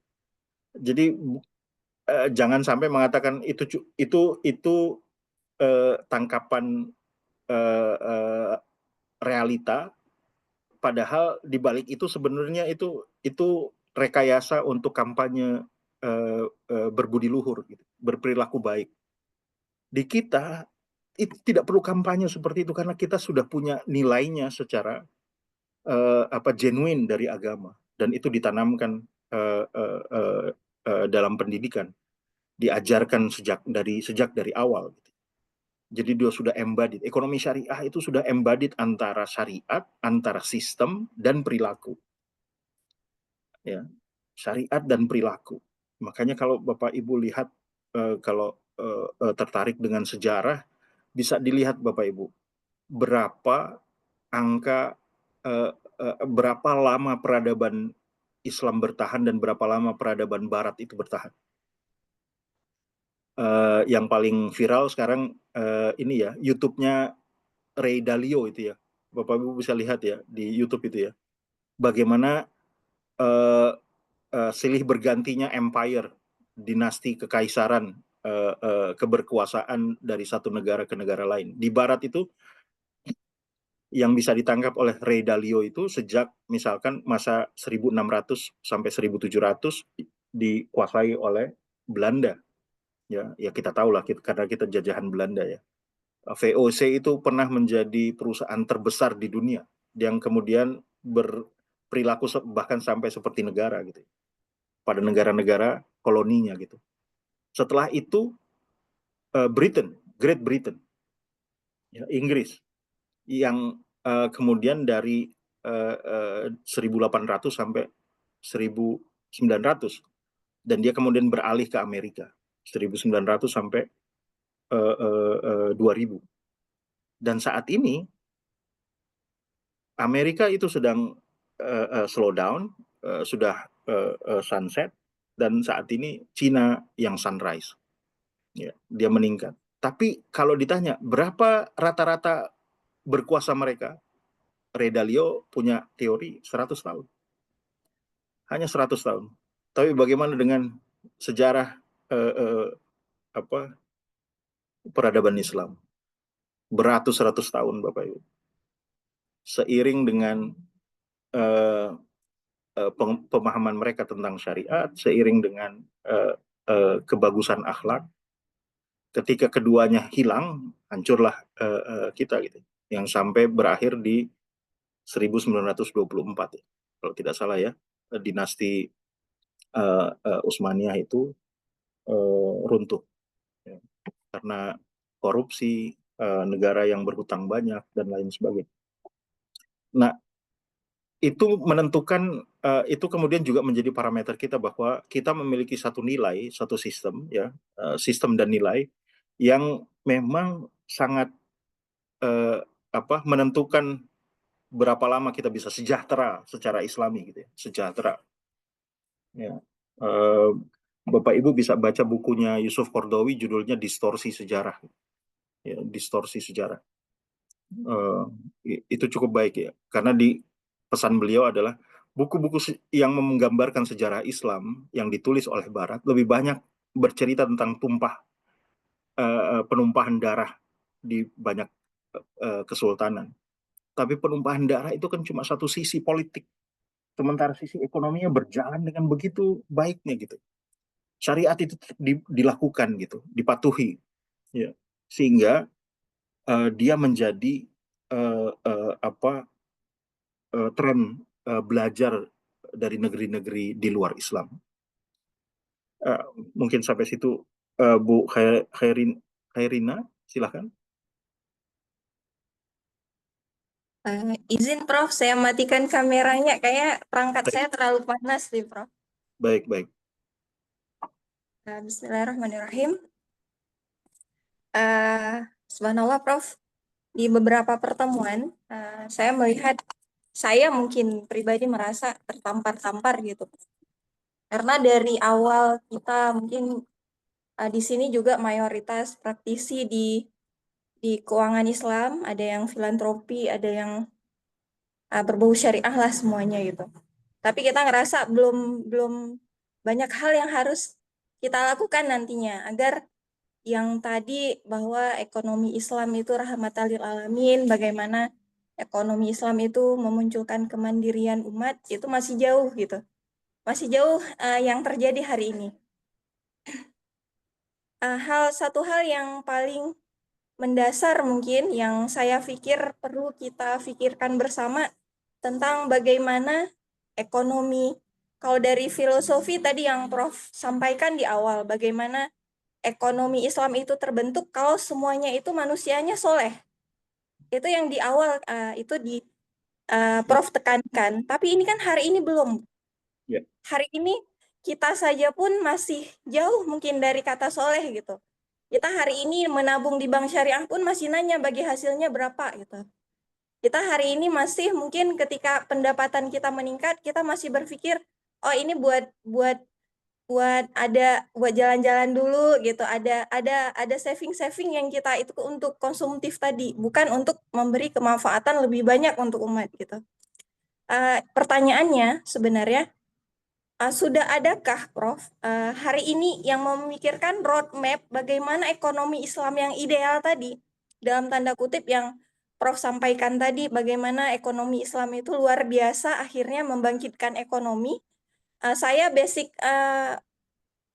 Jadi jangan sampai mengatakan itu tangkapan realita, padahal di balik itu sebenarnya itu rekayasa untuk kampanye berbudi luhur, gitu, berperilaku baik. Di kita itu tidak perlu kampanye seperti itu karena kita sudah punya nilainya secara genuine dari agama, dan itu ditanamkan dalam pendidikan, diajarkan sejak dari awal. Jadi dia sudah embodied. Ekonomi syariah itu sudah embodied antara syariat, antara sistem dan perilaku. Ya, syariat dan perilaku. Makanya kalau Bapak Ibu lihat, kalau tertarik dengan sejarah, bisa dilihat Bapak Ibu berapa angka, berapa lama peradaban Islam bertahan dan berapa lama peradaban Barat itu bertahan. Yang paling viral sekarang ini ya, YouTube-nya Ray Dalio itu ya, Bapak Ibu bisa lihat ya di YouTube itu ya, bagaimana silih bergantinya empire, dinasti kekaisaran, keberkuasaan dari satu negara ke negara lain. Di Barat itu yang bisa ditangkap oleh Ray Dalio itu sejak misalkan masa 1600 sampai 1700 dikuasai oleh Belanda. Ya kita tahu lah, karena kita jajahan Belanda ya. VOC itu pernah menjadi perusahaan terbesar di dunia yang kemudian berperilaku bahkan sampai seperti negara gitu, pada negara-negara koloninya gitu. Setelah itu Great Britain, ya, Inggris, yang kemudian dari 1800 sampai 1900, dan dia kemudian beralih ke Amerika 1900 sampai 2000. Dan saat ini Amerika itu sedang slow down, sudah sunset, dan saat ini Cina yang sunrise. Ya, dia meningkat. Tapi kalau ditanya berapa rata-rata berkuasa mereka, Ray Dalio punya teori 100 tahun. Hanya 100 tahun. Tapi bagaimana dengan sejarah peradaban Islam? Beratus-ratus tahun, Bapak Ibu. Seiring dengan pemahaman mereka tentang syariat, seiring dengan kebagusan akhlak, ketika keduanya hilang, hancurlah kita gitu. Yang sampai berakhir di 1924 ya, kalau tidak salah ya, dinasti Utsmaniyah itu runtuh ya, karena korupsi, negara yang berhutang banyak dan lain sebagainya. Nah, itu menentukan, itu kemudian juga menjadi parameter kita bahwa kita memiliki satu nilai, satu sistem ya, sistem dan nilai yang memang sangat menentukan berapa lama kita bisa sejahtera secara Islami gitu ya, sejahtera. Ya. Bapak Ibu bisa baca bukunya Yusuf Qaradawi, judulnya Distorsi Sejarah. Ya, distorsi sejarah. Itu cukup baik ya, karena di pesan beliau adalah buku-buku yang menggambarkan sejarah Islam yang ditulis oleh Barat lebih banyak bercerita tentang penumpahan darah di banyak kesultanan. Tapi penumpahan darah itu kan cuma satu sisi politik, sementara sisi ekonominya berjalan dengan begitu baiknya gitu. Syariat itu dilakukan gitu, dipatuhi, ya, sehingga dia menjadi tren belajar dari negeri-negeri di luar Islam. Mungkin sampai situ, Bu Khairina, silahkan. Izin Prof, saya matikan kameranya. Kayak perangkat saya terlalu panas nih Prof. Baik, baik. Bismillahirrahmanirrahim. Subhanallah Prof, di beberapa pertemuan saya melihat, saya mungkin pribadi merasa tertampar-tampar gitu. Karena dari awal kita mungkin di sini juga mayoritas praktisi di keuangan Islam, ada yang filantropi, ada yang berbau syariah lah semuanya gitu. Tapi kita ngerasa belum banyak hal yang harus kita lakukan nantinya agar yang tadi bahwa ekonomi Islam itu rahmatan lil alamin, bagaimana ekonomi Islam itu memunculkan kemandirian umat, itu masih jauh gitu. Masih jauh yang terjadi hari ini. Satu hal yang paling mendasar mungkin yang saya pikir perlu kita pikirkan bersama tentang bagaimana ekonomi. Kalau dari filosofi tadi yang Prof sampaikan di awal, bagaimana ekonomi Islam itu terbentuk kalau semuanya itu manusianya soleh. Itu yang di awal itu Prof tekankan. Tapi ini kan hari ini belum. Ya. Hari ini kita saja pun masih jauh mungkin dari kata soleh gitu. Kita hari ini menabung di bank syariah pun masih nanya bagi hasilnya berapa gitu. Kita hari ini masih mungkin ketika pendapatan kita meningkat, kita masih berpikir, oh ini buat jalan-jalan dulu gitu. Ada saving yang kita itu untuk konsumtif tadi, bukan untuk memberi kemanfaatan lebih banyak untuk umat gitu. Pertanyaannya sebenarnya, sudah adakah Prof hari ini yang memikirkan roadmap bagaimana ekonomi Islam yang ideal tadi, dalam tanda kutip yang Prof sampaikan tadi, bagaimana ekonomi Islam itu luar biasa akhirnya membangkitkan ekonomi. Saya basic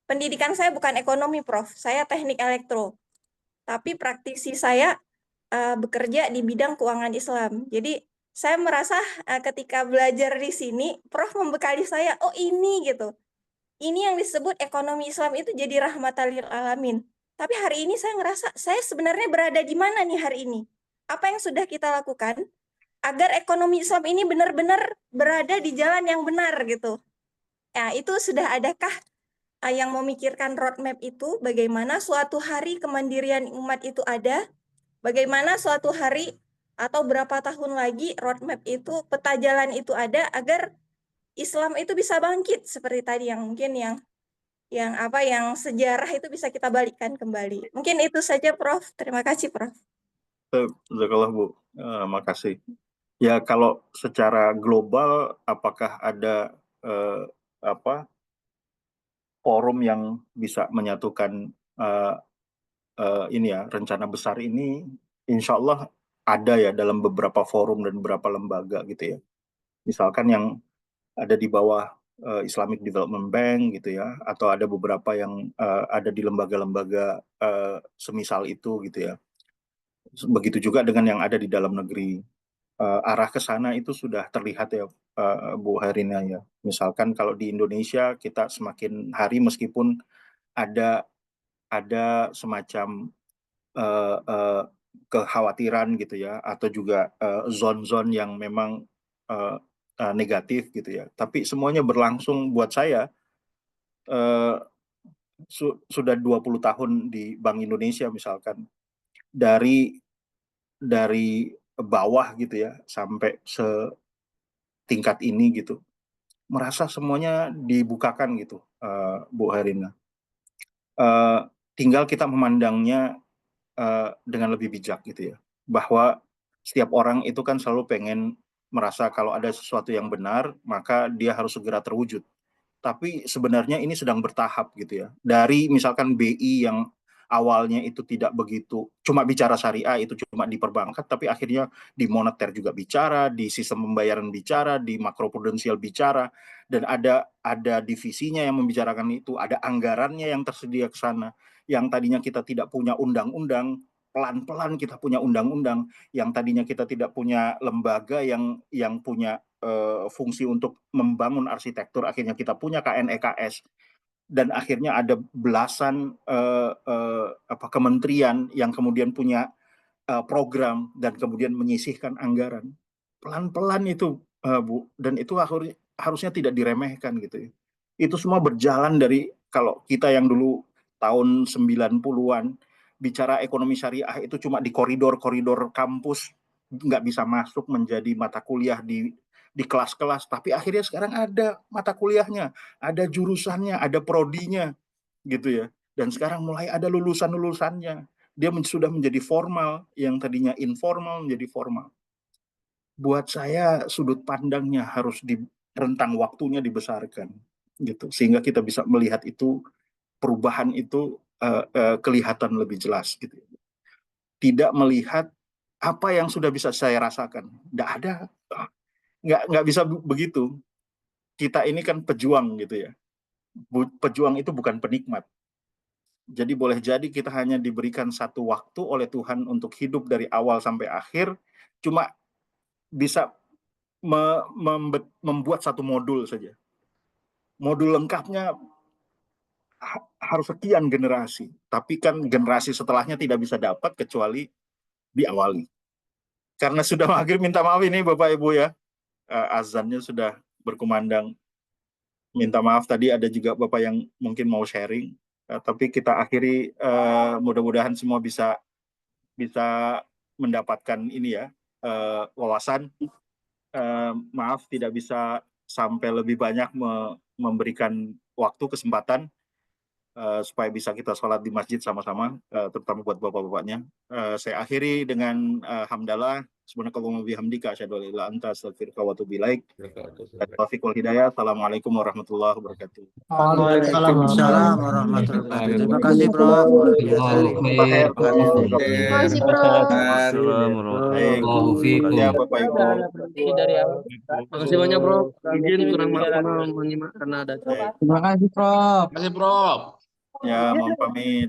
pendidikan saya bukan ekonomi Prof, saya teknik elektro. Tapi praktisi saya bekerja di bidang keuangan Islam. Jadi saya merasa ketika belajar di sini, Prof membekali saya, oh ini gitu. Ini yang disebut ekonomi Islam itu jadi rahmatan lil alamin. Tapi hari ini saya ngerasa, saya sebenarnya berada di mana nih hari ini? Apa yang sudah kita lakukan agar ekonomi Islam ini benar-benar berada di jalan yang benar gitu. Ya, itu sudah adakah yang memikirkan roadmap itu, bagaimana suatu hari kemandirian umat itu ada, bagaimana suatu hari atau berapa tahun lagi roadmap itu, peta jalan itu ada agar Islam itu bisa bangkit seperti tadi yang mungkin yang sejarah itu bisa kita balikkan kembali. Mungkin itu saja Prof. Terima kasih Prof. Jazakallah Bu, makasih. Ya kalau secara global apakah ada forum yang bisa menyatukan ini ya, rencana besar ini, insya Allah ada ya dalam beberapa forum dan beberapa lembaga gitu ya. Misalkan yang ada di bawah Islamic Development Bank gitu ya, atau ada beberapa yang ada di lembaga-lembaga semisal itu gitu ya. Begitu juga dengan yang ada di dalam negeri. Arah ke sana itu sudah terlihat ya Bu Herina ya. Misalkan kalau di Indonesia kita semakin hari meskipun ada semacam kekhawatiran gitu ya, atau juga zone-zone yang memang negatif gitu ya. Tapi semuanya berlangsung buat saya sudah 20 tahun di Bank Indonesia misalkan, dari bawah gitu ya sampai setingkat ini gitu, merasa semuanya dibukakan gitu, Bu Herina. Tinggal kita memandangnya dengan lebih bijak gitu ya, bahwa setiap orang itu kan selalu pengen merasa kalau ada sesuatu yang benar maka dia harus segera terwujud. Tapi sebenarnya ini sedang bertahap gitu ya. Dari misalkan BI yang awalnya itu tidak begitu, cuma bicara syariah, itu cuma di perbankan, tapi akhirnya di moneter juga bicara, di sistem pembayaran bicara, di makroprudensial bicara, dan ada divisinya yang membicarakan itu, ada anggarannya yang tersedia ke sana. Yang tadinya kita tidak punya undang-undang, pelan-pelan kita punya undang-undang. Yang tadinya kita tidak punya lembaga yang punya fungsi untuk membangun arsitektur, akhirnya kita punya KNEKS, dan akhirnya ada belasan kementerian yang kemudian punya program dan kemudian menyisihkan anggaran. Pelan-pelan itu, Bu, dan itu harusnya tidak diremehkan gitu ya. Itu semua berjalan dari, kalau kita yang dulu tahun 90-an bicara ekonomi syariah itu cuma di koridor-koridor kampus, nggak bisa masuk menjadi mata kuliah di kelas-kelas, tapi akhirnya sekarang ada mata kuliahnya, ada jurusannya, ada prodinya gitu ya. Dan sekarang mulai ada lulusan-lulusannya. Dia sudah menjadi formal, yang tadinya informal menjadi formal. Buat saya sudut pandangnya harus di rentang waktunya dibesarkan gitu, sehingga kita bisa melihat itu, perubahan itu kelihatan lebih jelas gitu. Tidak melihat apa yang sudah bisa saya rasakan, nggak bisa begitu. Kita ini kan pejuang gitu ya. Pejuang itu bukan penikmat. Jadi boleh jadi kita hanya diberikan satu waktu oleh Tuhan untuk hidup dari awal sampai akhir, cuma bisa membuat satu modul saja. Modul lengkapnya harus sekian generasi, tapi kan generasi setelahnya tidak bisa dapat kecuali diawali. Karena sudah maghrib, minta maaf ini Bapak Ibu ya, azannya sudah berkumandang. Minta maaf tadi ada juga Bapak yang mungkin mau sharing, tapi kita akhiri, mudah-mudahan semua bisa mendapatkan ini ya, wawasan. Maaf tidak bisa sampai lebih banyak memberikan waktu, kesempatan, supaya bisa kita sholat di masjid sama-sama, terutama buat bapak-bapaknya. Saya akhiri dengan hamdalah, subhanakallahumma bihamdika asyhadu an la ilaha illa anta astaghfiruka wa atubu ilaik. Taufiq wal hidayah. Assalamualaikum warahmatullahi wabarakatuh. Waalaikumsalam warahmatullahi wabarakatuh. Terima kasih, Prof. Terima kasih, Prof. Baik, ya Bapak Ibu. Dari awal. Terima kasih banyak, Bro. Izin kurang maksimal menyimak karena ada. Terima kasih, Prof. Terima kasih, Prof. Ya, mohon pamit.